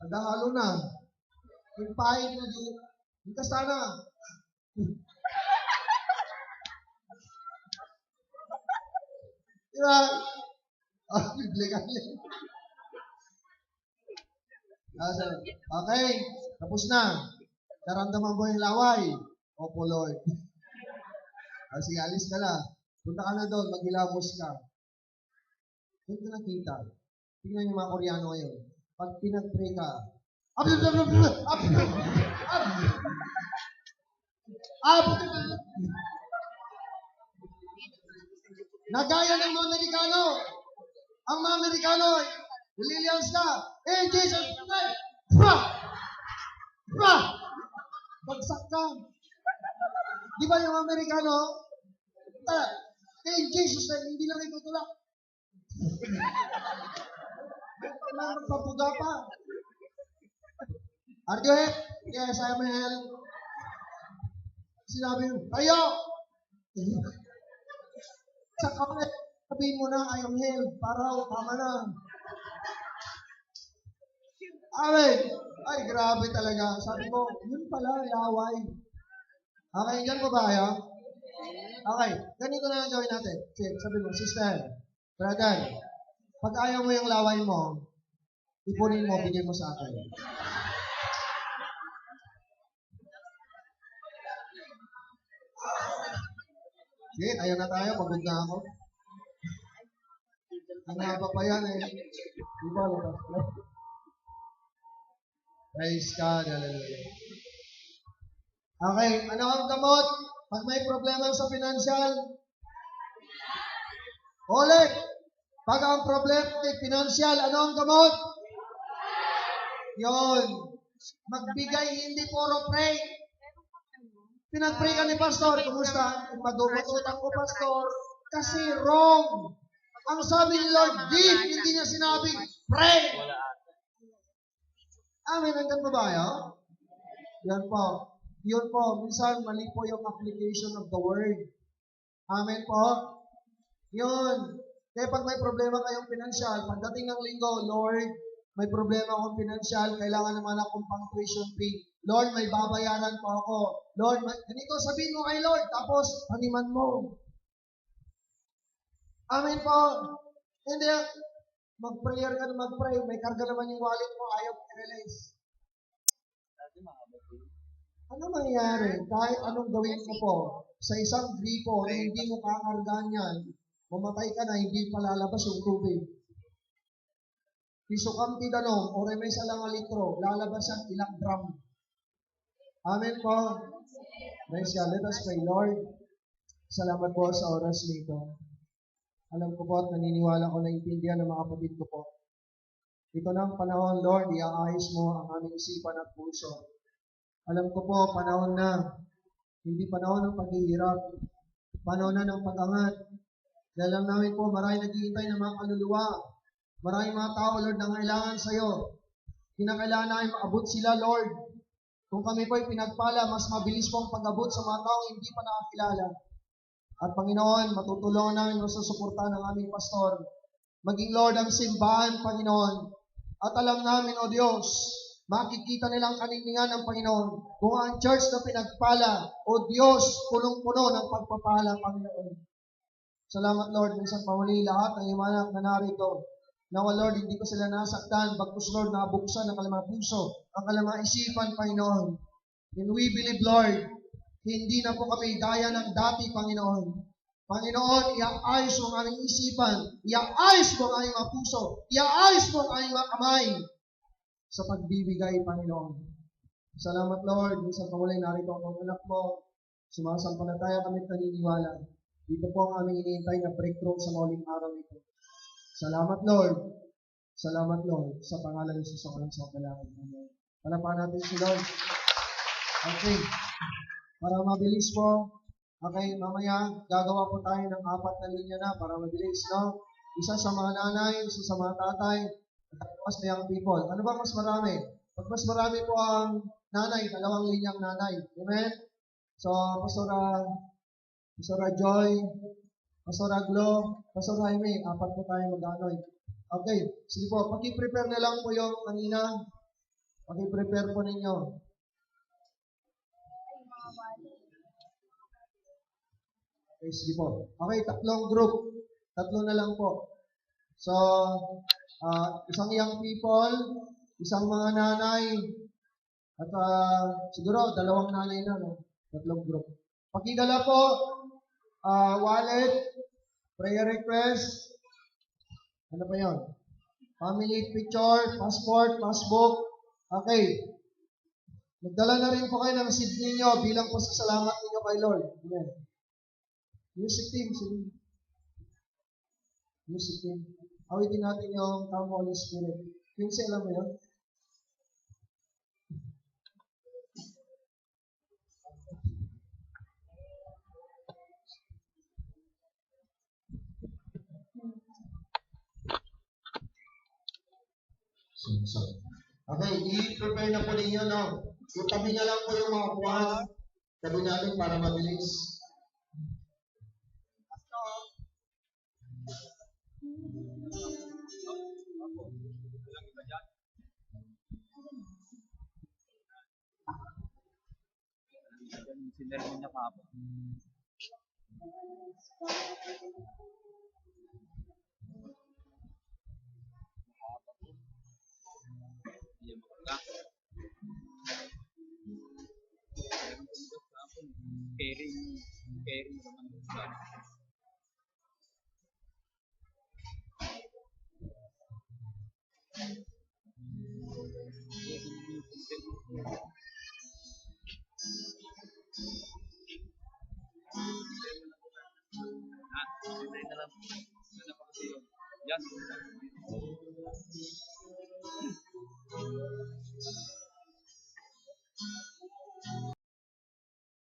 Nagahalo na. Yung pahit na di. Yung sana. Diba? Oh, biblical yan. Okay, tapos na. Naramdaman mo yung laway. Opo, Lord. Sige, alis ka na. Punta ka na doon, maghilamos ka. Doon ka nakita. Tingnan yung mga Koreano ngayon. Pag pinag-pray ka, nagaya ng mga Amerikano. Ang mga Amerikano, Williams ka. Eh, Jesus, bagsak ka. Di ba yung Amerikano? Eh, Jesus, hindi lang itutulak. Magpapuga pa. Are you here? Yes, I am here. Sinabi mo, tayo! Sa kapit, sabihin mo na, I am here. Para tama na. Amen. Ay, grabe talaga. Sabi ko, yun pala, laway. Okay, dyan po ba kayo? Okay, ganito na ang gawin natin. Sabi mo, sister, brother, pag ayaw mo yung laway mo, Ipunin mo, bigay mo sa akin. Sige, tayo na tayo. Pagod na ako. Ang haba pa yan eh. Di ba, labas na? Praise God. Hallelujah. Okay, ano ang gamot? Pag may problema sa financial, ulit. Pag ang problema ay financial, ano ang gamot? Yon. Magbigay, hindi puro pray. Pinag-pray ka ni Pastor, kumusta? Madumot utang ko, Pastor. Kasi wrong. Ang sabi ni Lord, give, hindi niya sinabi, pray. Amen, hanggang ba bayo? Yan po. Yun po, minsan mali po yung application of the word. Amen po. Yun. Kaya pag may problema kayong pinansyal, pagdating ng linggo, Lord, may problema akong pinansyal, kailangan naman akong pang tuition fee. Lord, may babayaran po ako. Lord, ganito sabihin mo kay Lord, tapos paniman mo. Amen po. Hindi, mag-prayer ka na mag-pray, may karga naman yung wallet mo, ayaw i-release. Ano mangyayari? Kahit anong gawin mo po, sa isang gripo na hindi mo kakargaan yan, mamatay ka na, hindi palalabas yung tubig. Pisukam tidanom, o remesa lang ang litro, lalabas yan ilang drum. Amen po. Praise God. Let us pray. Lord, salamat po sa oras nito. Alam ko po at naniniwala ko na intindihan ng mga kapatid ko po. Ito na ang panahon, Lord, iaayos mo ang aming isipan at puso. Alam ko po, panahon na, hindi panahon ng paghihirap, panahon na ng pag-angat. Dahil lang namin po, maraming naghihintay ng mga kaluluwa. Maraming mga tao, Lord, na kailangan sa'yo. Kinakailangan namin maabot sila, Lord. Kung kami po ay pinagpala, mas mabilis po ang pag-abot sa mga tao hindi pa nakakilala. At Panginoon, matutulungan namin masusuportahan ng aming pastor. Maging Lord ang simbahan, Panginoon. At alam namin, O Diyos, makikita nilang kaninningan ng Panginoon kung ang church na pinagpala, O Diyos, punong-puno ng pagpapala, Panginoon. Salamat, Lord, minsan pahuli lahat ng iyong anak na narito. Nawa, Lord, hindi ko sila nasaktan, bagkus, Lord, nabuksan ang kanilang puso, ang kanilang isipan, Panginoon. And we believe, Lord, hindi na po kami gaya ng dati, Panginoon. Panginoon, iaayos mo ang aming isipan, iaayos mo ang aming mga puso, iaayos mo ang aming mga kamay sa pagbibigay, Panginoon. Salamat, Lord, minsan pahuli narito ang mga anak mo, sumasampalataya kami at naniniwala. Dito po ang aming iniintay na breakthrough sa mauling araw ito. Salamat, Lord. Salamat, Lord, sa pangalan ng Jesus Christ sa kalangit. Amen. Palapakan natin si Lord. Okay. Para mabilis po, okay, mamaya gagawa po tayo ng 4 na linya na para mabilis, no? Isa sa mga nanay, isa sa mga tatay, at mas na young people. Ano ba mas marami? Pag mas marami po ang nanay, 2 linyang nanay. Amen? So, Pastora Joy, Pastora Glo, Pastor Jaime, 4 po tayo mag-anoy. Okay, sige po, paki-prepare na lang po yung kanina. Paki-prepare po ninyo. Okay, sige po. Okay, 3 group. 3 na lang po. So, isang young people, isang mga nanay, at siguro 2 nanay na, no? 3 group. Pakidala po, wallet, prayer request, ano pa yun? Family picture, passport, passbook. Okay. Magdala na rin po kayo ng seed ninyo bilang pasasalamat ninyo kay Lord. Amen. Music team, sige. Music team. Awitin natin yung Come Holy Spirit. Quincy, alam mo yun? Okay, i-prepare na po ninyo, no? Itabi na lang po yung mga kuwan. Tabi natin para mabilis. Sinermon niya kapon. Hindi yan makaka. Meron kong dot sa akin. Caring naman sa hintay na lang. Ano pa kasi yun? Yan.